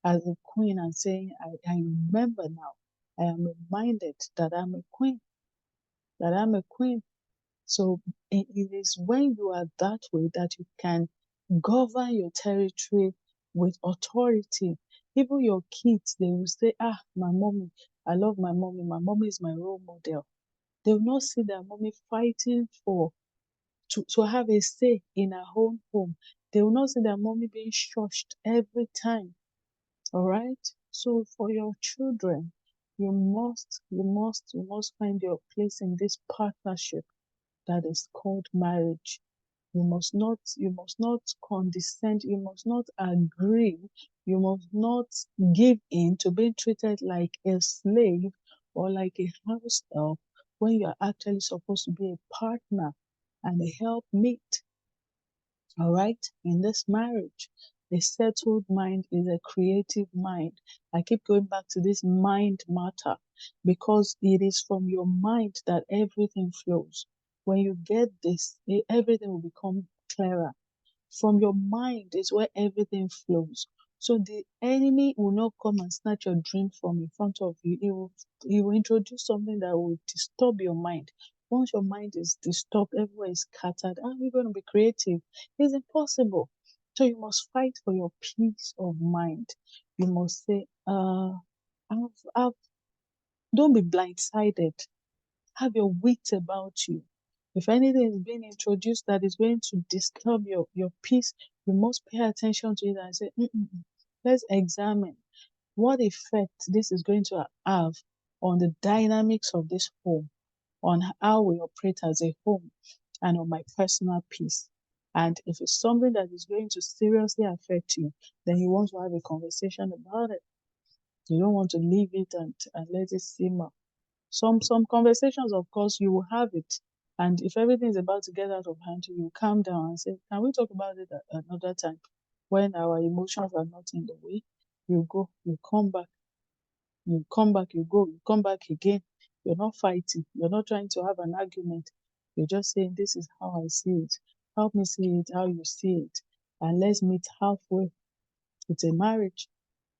S1: as a queen and saying, I remember now, I am reminded that I'm a queen, that I'm a queen. So it is when you are that way that you can govern your territory with authority. Even your kids, they will say, my mommy, I love my mommy. My mommy is my role model. They will not see their mommy fighting to have a say in her own home. They will not see their mommy being shushed every time. All right. So for your children, you must find your place in this partnership that is called marriage. You must not condescend, you must not agree, you must not give in to being treated like a slave or like a house help when you are actually supposed to be a partner and a helpmate. All right, in this marriage, a settled mind is a creative mind. I keep going back to this mind matter because it is from your mind that everything flows. When you get this, everything will become clearer. From your mind is where everything flows. So the enemy will not come and snatch your dream from in front of you. He will introduce something that will disturb your mind. Once your mind is disturbed, everywhere is scattered. How are you going to be creative? It's impossible. So you must fight for your peace of mind. You must say, I've, don't be blindsided. Have your wit about you. If anything is being introduced that is going to disturb your peace, you must pay attention to it and say, let's examine what effect this is going to have on the dynamics of this home, on how we operate as a home, and on my personal peace. And if it's something that is going to seriously affect you, then you want to have a conversation about it. You don't want to leave it and let it simmer. Some conversations, of course, you will have it. And if everything is about to get out of hand, you calm down and say, can we talk about it at another time? When our emotions are not in the way, you go, you go, you come back again. You're not fighting. You're not trying to have an argument. You're just saying, this is how I see it. Help me see it how you see it. And let's meet halfway. It's a marriage.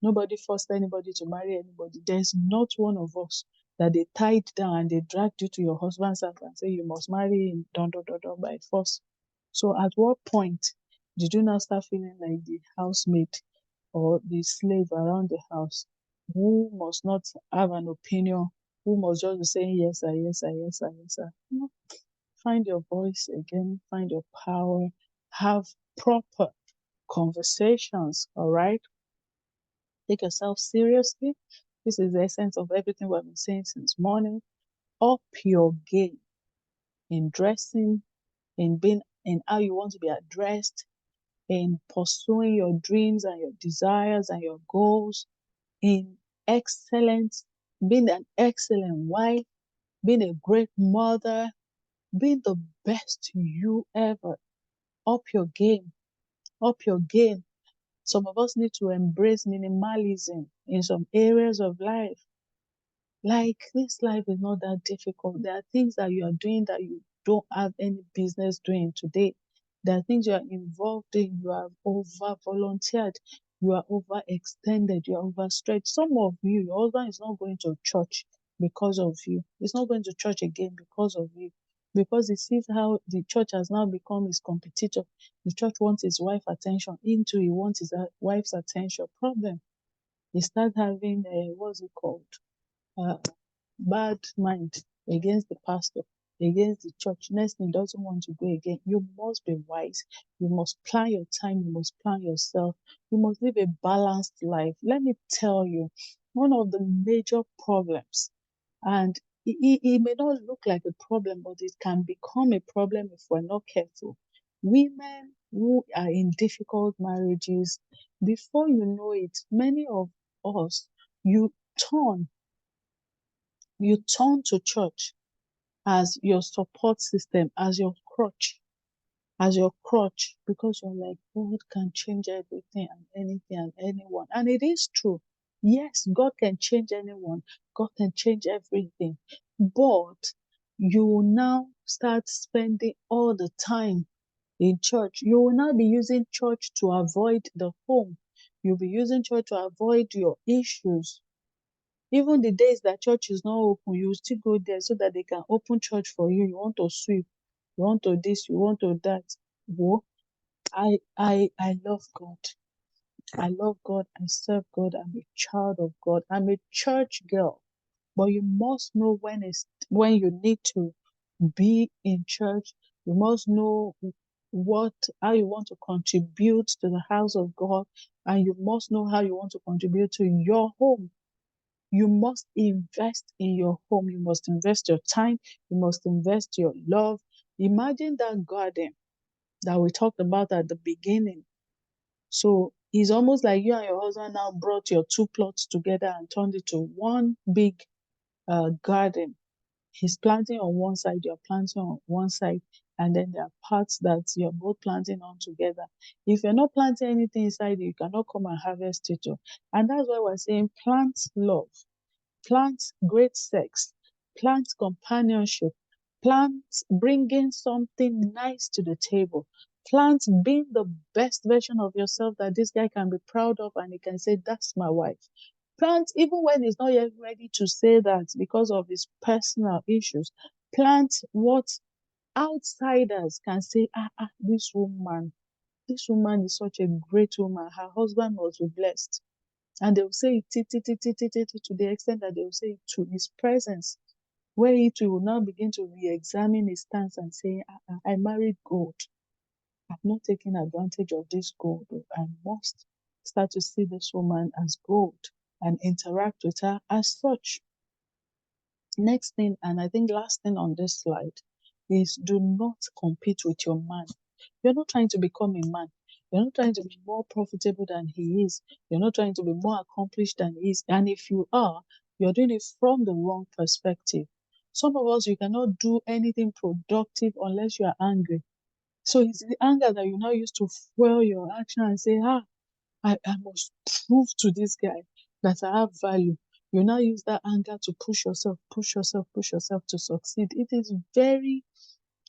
S1: Nobody forced anybody to marry anybody. There's not one of us that they tied down and they dragged you to your husband's house and say you must marry him dun, by force. So at what point did you now start feeling like the housemaid or the slave around the house who must not have an opinion, who must just be saying yes, sir, yes, sir, yes, sir, yes, sir? No. Find your voice again, find your power, have proper conversations, all right? Take yourself seriously. This is the essence of everything we've been saying since morning. Up your game in dressing, in being, in how you want to be addressed, in pursuing your dreams and your desires and your goals, in excellence, being an excellent wife, being a great mother, being the best you ever. Up your game, up your game. Some of us need to embrace minimalism in some areas of life. Like, this life is not that difficult. There are things that you are doing that you don't have any business doing today. There are things you are involved in. You are over volunteered. You are overextended. You are overstretched. Some of you, your husband is not going to church because of you. He's not going to church again because of you. Because he sees how the church has now become his competitor. The church wants his wife's attention. Into he wants his wife's attention. Problem. He starts having what's it called? Bad mind against the pastor, against the church. Next thing, doesn't want to go again. You must be wise. You must plan your time. You must plan yourself. You must live a balanced life. Let me tell you, one of the major problems, and it may not look like a problem, but it can become a problem if we're not careful. Women who are in difficult marriages, before you know it, many of us, you turn you turn to church as your support system, as your crutch, because you're like, God can change everything and anything and anyone. And it is true. Yes, God can change anyone, God can change everything. But you will now start spending all the time in church. You will now be using church to avoid the home. You'll be using church to avoid your issues. Even the days that church is not open, you still go there so that they can open church for you. You want to sweep, you want to this, you want to that. Whoa, I love God. I love God. I serve God. I'm a child of God. I'm a church girl. But you must know when you need to be in church. You must know how you want to contribute to the house of God, and you must know how you want to contribute to your home. You must invest in your home. You must invest your time. You must invest your love. Imagine that garden that we talked about at the beginning. So it's almost like you and your husband now brought your two plots together and turned it to one big garden. He's planting on one side, you're planting on one side, and then there are parts that you're both planting on together. If you're not planting anything inside, you cannot come and harvest it. And that's why we're saying plant love. Plant great sex, plant companionship, plant bringing something nice to the table, plant being the best version of yourself that this guy can be proud of and he can say, that's my wife. Plant, even when he's not yet ready to say that because of his personal issues, plant what outsiders can say, this woman is such a great woman. Her husband was blessed. And they'll say it to the extent that they'll say it to his presence, where it will now begin to re-examine his stance and say, I married gold. I've not taken advantage of this gold. I must start to see this woman as gold and interact with her as such. Next thing, and I think last thing on this slide, is do not compete with your man. You're not trying to become a man. You're not trying to be more profitable than he is. You're not trying to be more accomplished than he is. And if you are, you're doing it from the wrong perspective. Some of us, you cannot do anything productive unless you are angry. So it's the anger that you now use to fuel your action and say, I must prove to this guy that I have value. You now use that anger to push yourself to succeed. It is very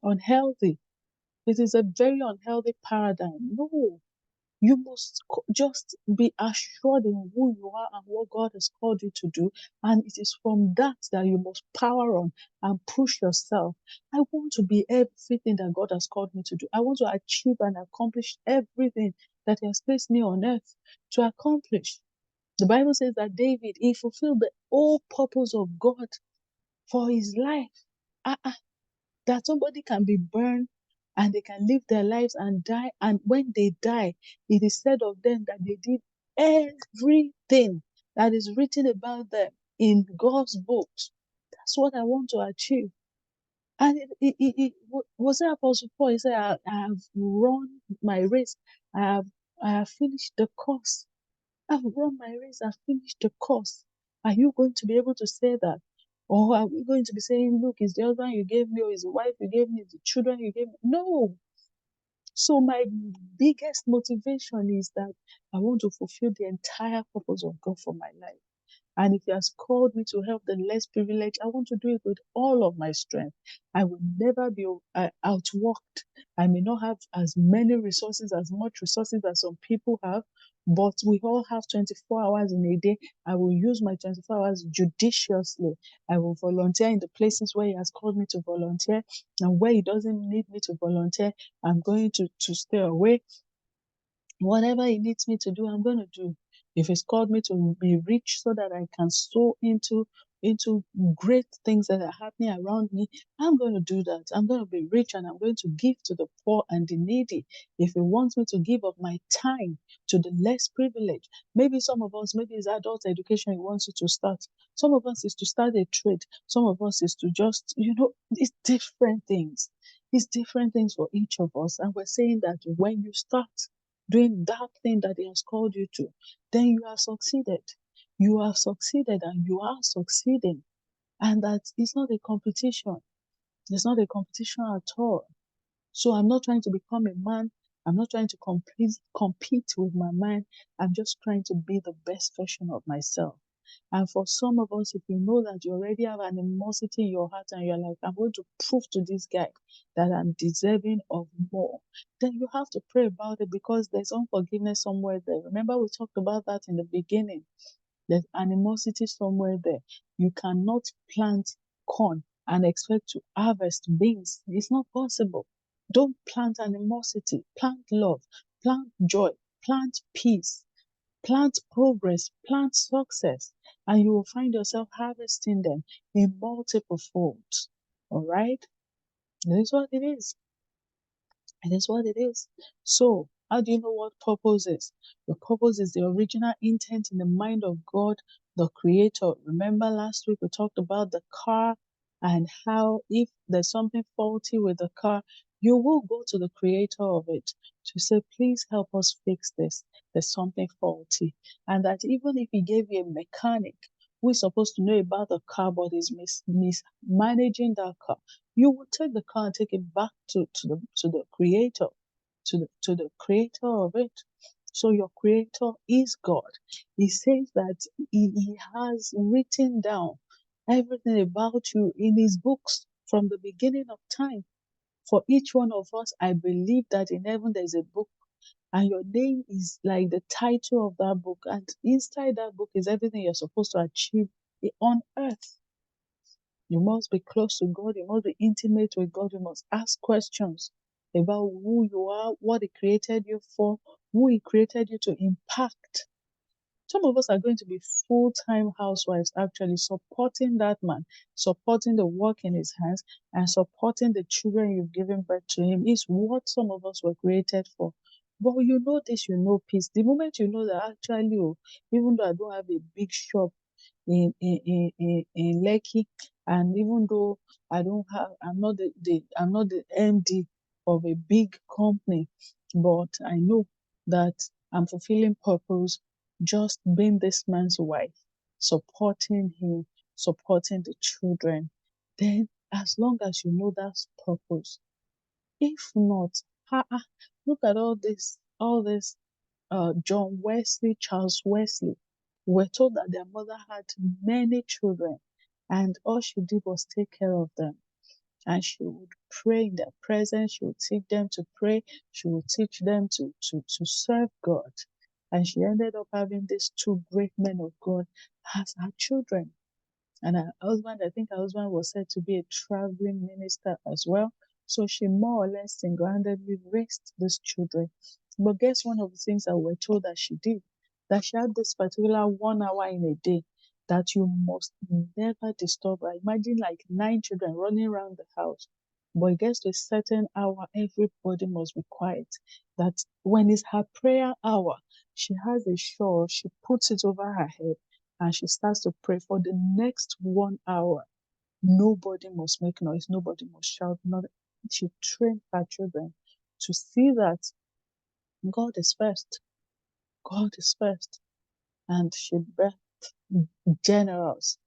S1: unhealthy. It is a very unhealthy paradigm. No, you must just be assured in who you are and what God has called you to do. And it is from that that you must power on and push yourself. I want to be everything that God has called me to do. I want to achieve and accomplish everything that He has placed me on earth to accomplish. The Bible says that David, he fulfilled the whole purpose of God for his life. That somebody can be burned and they can live their lives and die. And when they die, it is said of them that they did everything that is written about them in God's books. That's what I want to achieve. And it was it Apostle Paul? He said, I have run my race. I have finished the course. I've run my race. I've finished the course. Are you going to be able to say that? Or are we going to be saying, look, it's the husband you gave me, or it's the wife you gave me, it's the children you gave me? No. So my biggest motivation is that I want to fulfill the entire purpose of God for my life. And if He has called me to help the less privileged, I want to do it with all of my strength. I will never be outworked. I may not have as many resources, as much resources as some people have, but we all have 24 hours in a day. I will use my 24 hours judiciously. I will volunteer in the places where He has called me to volunteer, and where He doesn't need me to volunteer, I'm going to stay away. Whatever He needs me to do, I'm going to do. If He's called me to be rich so that I can sow into great things that are happening around me, I'm going to do that. I'm going to be rich and I'm going to give to the poor and the needy. If He wants me to give of my time to the less privileged, maybe some of us, maybe it's adult education He wants you to start. Some of us is to start a trade. Some of us is to just, it's different things. It's different things for each of us. And we're saying that when you start doing that thing that He has called you to, then you have succeeded. You have succeeded and you are succeeding. And that it's not a competition. It's not a competition at all. So I'm not trying to become a man. I'm not trying to compete with my mind. I'm just trying to be the best version of myself. And for some of us, if you know that you already have animosity in your heart and you're like, I'm going to prove to this guy that I'm deserving of more, then you have to pray about it, because there's unforgiveness somewhere there. Remember, we talked about that in the beginning. There's animosity somewhere there. You cannot plant corn and expect to harvest beans. It's not possible. Don't plant animosity. Plant love. Plant joy. Plant peace. Plant progress, plant success, and you will find yourself harvesting them in multiple folds. All right? That is what it is. It is what it is. So, how do you know what purpose is? The purpose is the original intent in the mind of God, the Creator. Remember last week we talked about the car and how if there's something faulty with the car, you will go to the Creator of it to say, please help us fix this. There's something faulty. And that even if He gave you a mechanic who is supposed to know about the car but is mismanaging that car, you will take the car and take it back to the creator, to the creator of it. So your creator is God. He says that he has written down everything about you in His books from the beginning of time. For each one of us, I believe that in heaven there's a book, and your name is like the title of that book, and inside that book is everything you're supposed to achieve on earth. You must be close to God. You must be intimate with God. You must ask questions about who you are, what He created you for, who He created you to impact. Some of us are going to be full-time housewives, actually supporting that man, supporting the work in his hands, and supporting the children you've given birth to him is what some of us were created for. But you know this, you know peace. The moment you know that actually, even though I don't have a big shop in Lekki, and even though I'm not the MD of a big company, but I know that I'm fulfilling purpose just being this man's wife, supporting him, supporting the children. Then as long as you know that's purpose. If not, look at all this John Wesley, Charles Wesley, were told that their mother had many children, and all she did was take care of them. And she would pray in their presence, she would teach them to pray, she would teach them to serve God. And she ended up having these two great men of God as her children. And her husband, I think her husband was said to be a traveling minister as well. So she more or less single-handedly raised these children. But guess one of the things that we're told that she did? That she had this particular 1 hour in a day that you must never disturb her. Imagine like 9 children running around the house. But it gets to a certain hour, everybody must be quiet. That when it's her prayer hour, she has a shawl, she puts it over her head, and she starts to pray for the next 1 hour. Nobody must make noise, nobody must shout. She trained her children to see that God is first. God is first. And she birthed generals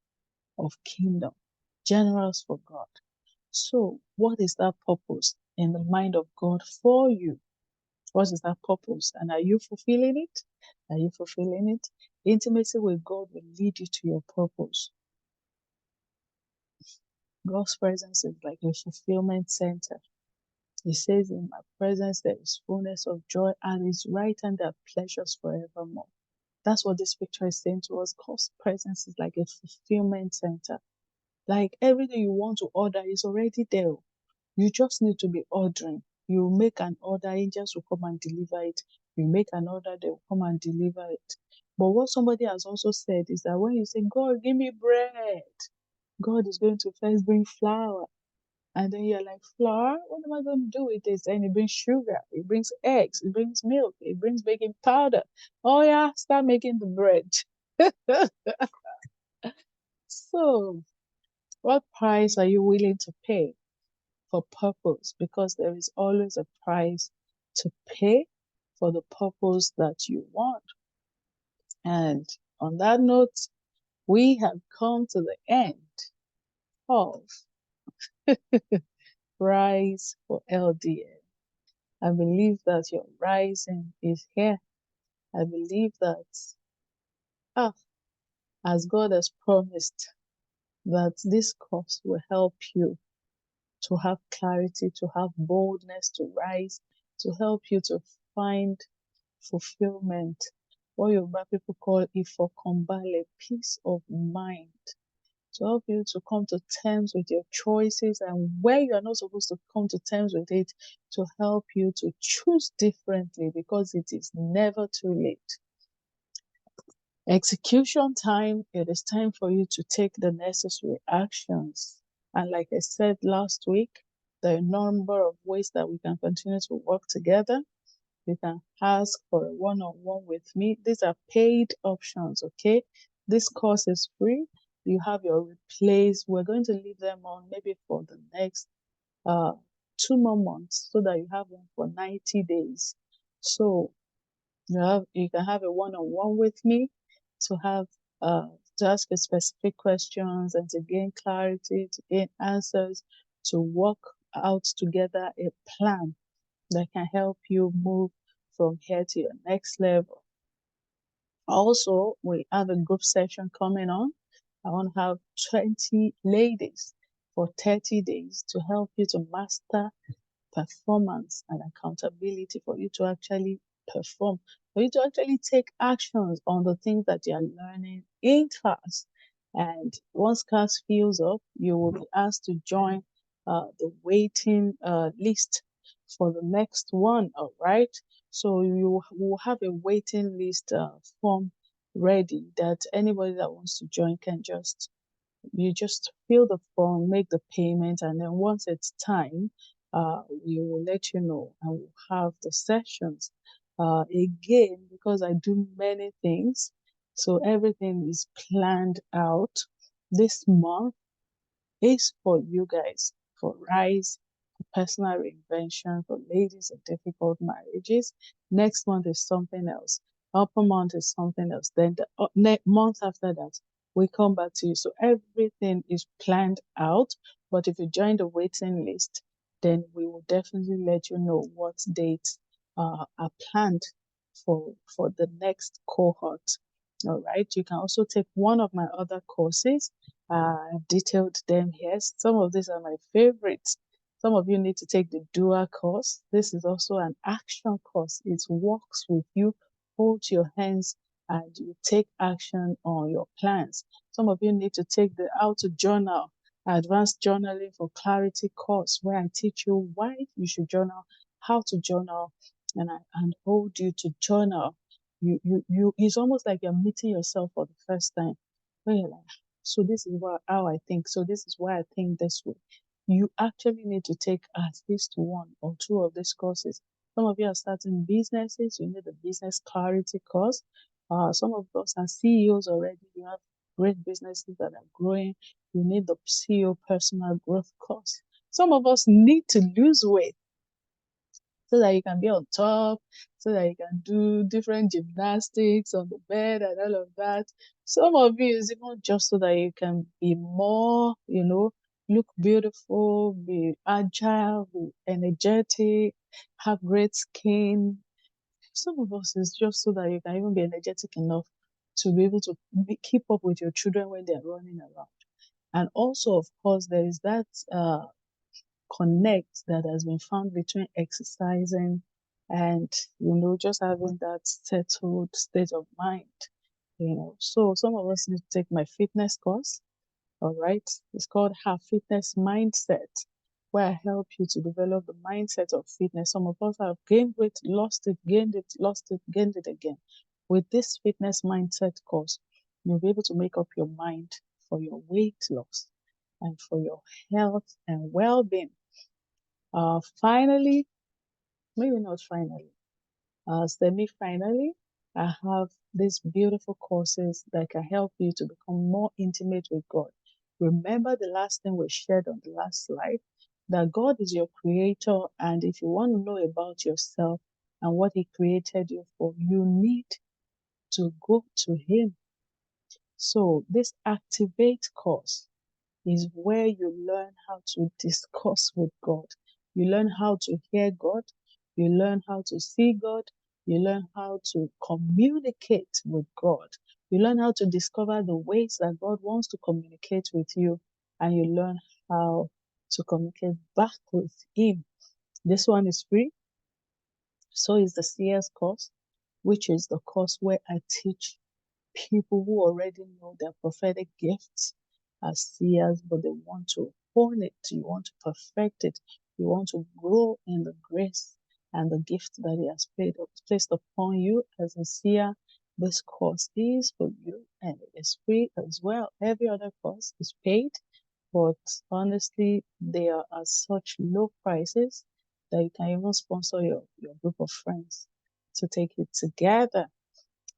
S1: of kingdom, generals for God. So, what is that purpose in the mind of God for you? What is that purpose? And are you fulfilling it? Are you fulfilling it? Intimacy with God will lead you to your purpose. God's presence is like a fulfillment center. He says, in my presence there is fullness of joy, and his right hand there are pleasures forevermore. That's what this picture is saying to us. God's presence is like a fulfillment center. Like everything you want to order is already there. You just need to be ordering. You make an order, angels will come and deliver it. You make an order, they will come and deliver it. But what somebody has also said is that when you say, God, give me bread, God is going to first bring flour. And then you're like, flour? What am I going to do with this? And it brings sugar, it brings eggs, it brings milk, it brings baking powder. Oh, yeah, start making the bread. So, what price are you willing to pay for purpose? Because there is always a price to pay for the purpose that you want. And on that note, we have come to the end of Rise for LDN. I believe that your rising is here. I believe that, as God has promised, that this course will help you to have clarity, to have boldness, to rise, to help you to find fulfillment, what Yoruba people call ifokonbale, peace of mind, to help you to come to terms with your choices and where you are not supposed to come to terms with it, to help you to choose differently, because it is never too late. Execution time, it is time for you to take the necessary actions. And like I said last week, there are a number of ways that we can continue to work together. You can ask for a one-on-one with me. These are paid options, okay? This course is free. You have your replays. We're going to leave them on maybe for the next 2 more months, so that you have them for 90 days. So you can have a one-on-one with me to have to ask you specific questions and to gain clarity, to gain answers, to work out together a plan that can help you move from here to your next level. Also, we have a group session coming on. I want to have 20 ladies for 30 days to help you to master performance and accountability, for you to actually perform, for you to actually take actions on the things that you are learning in class. And once class fills up, you will be asked to join the waiting list for the next one, all right? So you will have a waiting list form ready that anybody that wants to join can you just fill the form, make the payment, and then once it's time, we will let you know and we'll have the sessions. Again, because I do many things, so everything is planned out. This month is for you guys, for Rise, for personal reinvention, for ladies in difficult marriages. Next month is something else. Upper month is something else. Then the month after that, we come back to you. So everything is planned out. But if you join the waiting list, then we will definitely let you know what dates are planned for the next cohort. All right. You can also take one of my other courses. I've detailed them here. Some of these are my favorites. Some of you need to take the DUA course. This is also an action course. It works with you, hold your hands, and you take action on your plans. Some of you need to take the How to Journal, Advanced Journaling for Clarity course, where I teach you why you should journal, how to journal, and hold you to journal. It's almost like you're meeting yourself for the first time. When you're like, so this is how I think. So this is why I think this way. You actually need to take at least one or two of these courses. Some of you are starting businesses. You need the business clarity course. Some of us are CEOs already. You have great businesses that are growing. You need the CEO personal growth course. Some of us need to lose weight so that you can be on top, so that you can do different gymnastics on the bed and all of that. Some of you is even just so that you can be more, look beautiful, be agile, be energetic, have great skin. Some of us is just so that you can even be energetic enough to be able to keep up with your children when they're running around. And also, of course, there is that connect that has been found between exercising and, just having that settled state of mind. So some of us need to take my fitness course. All right. It's called Her Fitness Mindset, where I help you to develop the mindset of fitness. Some of us have gained weight, lost it, gained it, lost it, gained it again. With this fitness mindset course, you'll be able to make up your mind for your weight loss and for your health and well-being. Finally, maybe not finally, semi-finally, I have these beautiful courses that can help you to become more intimate with God. Remember the last thing we shared on the last slide, that God is your creator, and if you want to know about yourself and what he created you for, you need to go to him. So this Activate course is where you learn how to discuss with God. You learn how to hear God. You learn how to see God. You learn how to communicate with God. You learn how to discover the ways that God wants to communicate with you, and you learn how to communicate back with him. This one is free. So is the CS course, which is the course where I teach people who already know their prophetic gifts as seers, but they want to hone it, you want to perfect it, you want to grow in the grace and the gift that he has placed upon you as a seer. This course is for you, and it is free as well. Every other course is paid, but honestly, they are at such low prices that you can even sponsor your group of friends to take it together.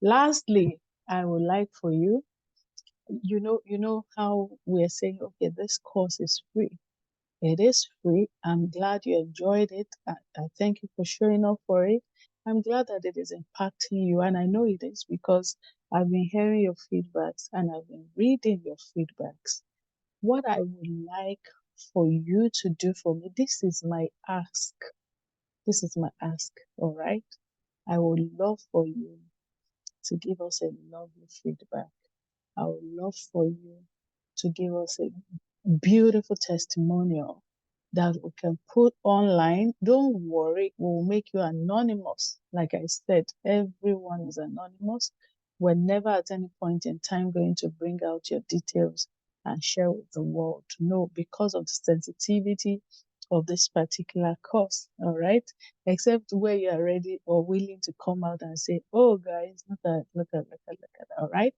S1: Lastly, I would like for you know how we're saying, okay, this course is free. It is free. I'm glad you enjoyed it. I thank you for showing up for it. I'm glad that it is impacting you, and I know it is because I've been hearing your feedbacks and I've been reading your feedbacks. What I would like for you to do for me, this is my ask. This is my ask, all right? I would love for you to give us a lovely feedback. I would love for you to give us a beautiful testimonial that we can put online. Don't worry, we'll make you anonymous. Like I said, everyone is anonymous. We're never at any point in time going to bring out your details and share with the world. No, because of the sensitivity of this particular course, all right? Except where you are ready or willing to come out and say, oh, guys, look at, all right?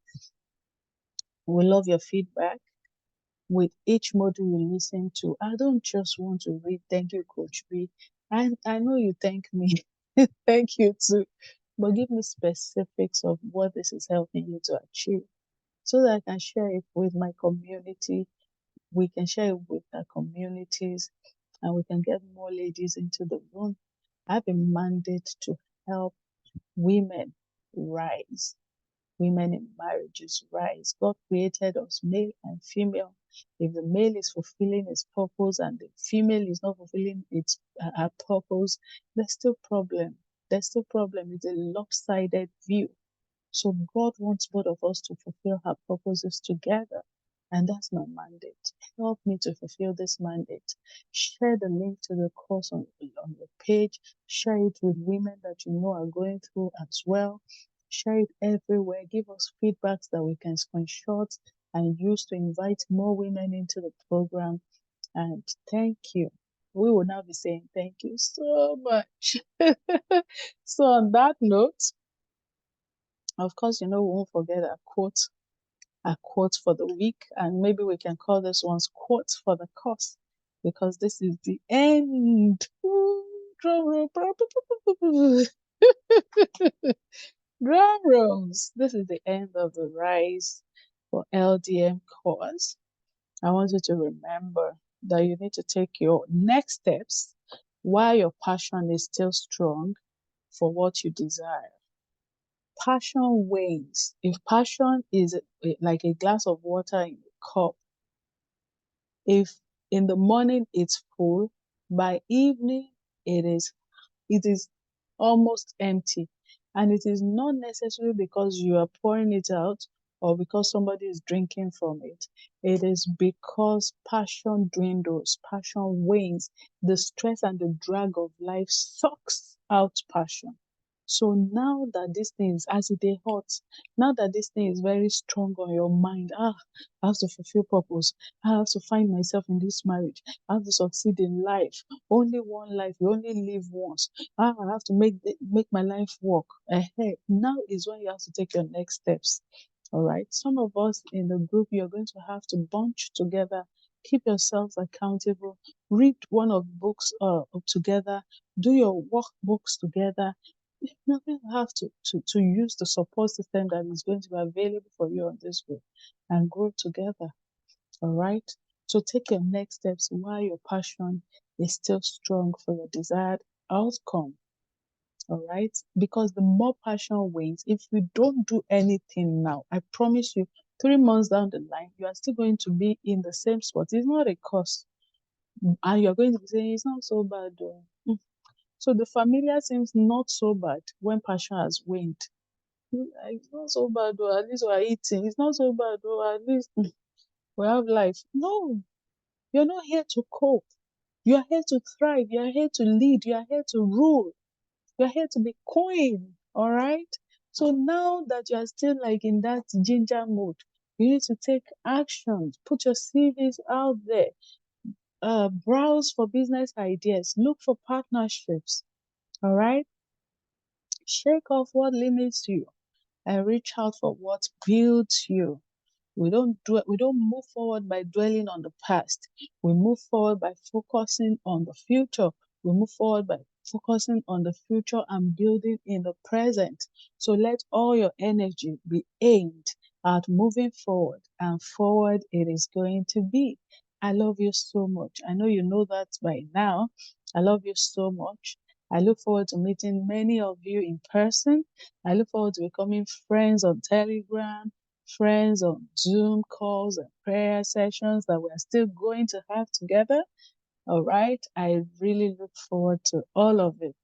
S1: We love your feedback. With each module you listen to, I don't just want to read, thank you, Coach B. I know you thank me. Thank you too. But give me specifics of what this is helping you to achieve so that I can share it with my community. We can share it with our communities and we can get more ladies into the room. I have a mandate to help women rise. Women in marriages rise. God created us male and female. If the male is fulfilling his purpose and the female is not fulfilling her purpose, there's still problem. There's still problem. It's a lopsided view. So God wants both of us to fulfill her purposes together. And that's my mandate. Help me to fulfill this mandate. Share the link to the course on your page. Share it with women that you know are going through as well. Share it everywhere. Give us feedbacks that we can screenshot and use to invite more women into the program. And thank you. We will now be saying thank you so much. So on that note, of course, we won't forget our quote for the week, and maybe we can call this one's quote for the course, because this is the end. Drum roll. Drum rolls. This is the end of the Rise for LDM course. I want you to remember that you need to take your next steps while your passion is still strong for what you desire. Passion wanes. If passion is like a glass of water in a cup, if in the morning it's full, by evening it is almost empty. And it is not necessarily because you are pouring it out or because somebody is drinking from it. It is because passion dwindles, passion wanes. The stress and the drag of life sucks out passion. So now that this thing is as it is hot, now that this thing is very strong on your mind, I have to fulfill purpose. I have to find myself in this marriage. I have to succeed in life. Only one life. You only live once. I have to make my life work. Now is when you have to take your next steps. All right. Some of us in the group, you're going to have to bunch together, keep yourselves accountable, read one of the books together, do your workbooks together. You're going to have to use the support system that is going to be available for you on this group and grow together. All right. So take your next steps while your passion is still strong for your desired outcome. All right. Because the more passion wanes, if you don't do anything now, I promise you, 3 months down the line, you are still going to be in the same spot. It's not a curse. And you're going to be saying, it's not so bad, though. So the familiar seems not so bad when passion has waned. It's not so bad, though. At least we're eating. It's not so bad, though. At least we have life. No, you're not here to cope. You are here to thrive. You are here to lead. You are here to rule. You are here to be queen. All right. So now that you are still like in that ginger mode, you need to take action. Put your CVs out there. Browse for business ideas. Look for partnerships. All right. Shake off what limits you and reach out for what builds you. We don't move forward by dwelling on the past. We move forward by focusing on the future. We move forward by focusing on the future and building in the present. So let all your energy be aimed at moving forward, and forward it is going to be. I love you so much. I know you know that by now. I love you so much. I look forward to meeting many of you in person. I look forward to becoming friends on Telegram, friends on Zoom calls and prayer sessions that we're still going to have together. All right. I really look forward to all of it.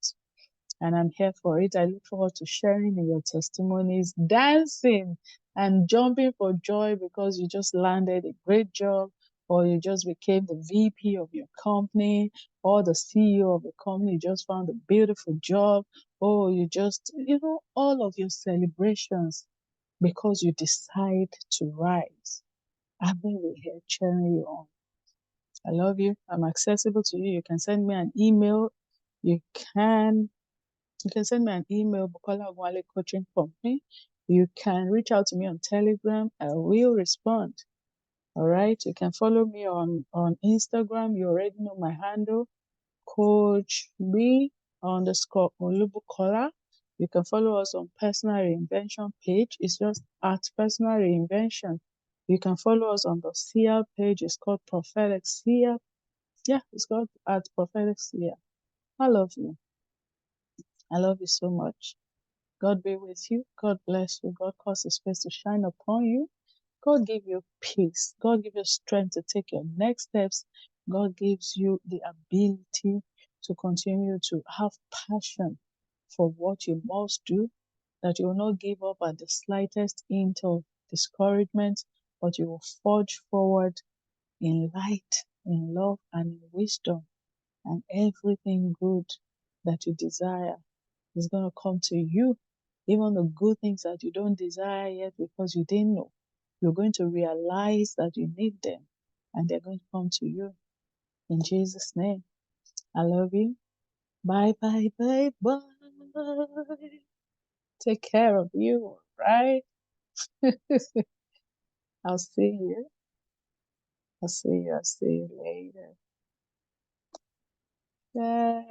S1: And I'm here for it. I look forward to sharing in your testimonies, dancing and jumping for joy because you just landed a great job, or you just became the VP of your company, or the CEO of the company, you just found a beautiful job, or you just, all of your celebrations because you decide to rise. I've been here cheering you on. I love you. I'm accessible to you. You can send me an email. You can send me an email, Bukola Wale Coaching Company. You can reach out to me on Telegram. I will respond. All right. You can follow me on Instagram. You already know my handle, Coach B underscore Olubukola. You can follow us on Personal Reinvention page. It's just at Personal Reinvention. You can follow us on the SIA page. It's called Prophetic SIA. Yeah, it's called at Prophetic SIA. I love you. I love you so much. God be with you. God bless you. God cause his face to shine upon you. God give you peace. God give you strength to take your next steps. God gives you the ability to continue to have passion for what you must do, that you will not give up at the slightest hint of discouragement, but you will forge forward in light, in love, and in wisdom, and everything good that you desire is going to come to you. Even the good things that you don't desire yet because you didn't know, you're going to realize that you need them and they're going to come to you. In Jesus' name, I love you. Bye, bye, bye, bye. Take care of you, right? I'll see you. I'll see you. I'll see you later. Bye.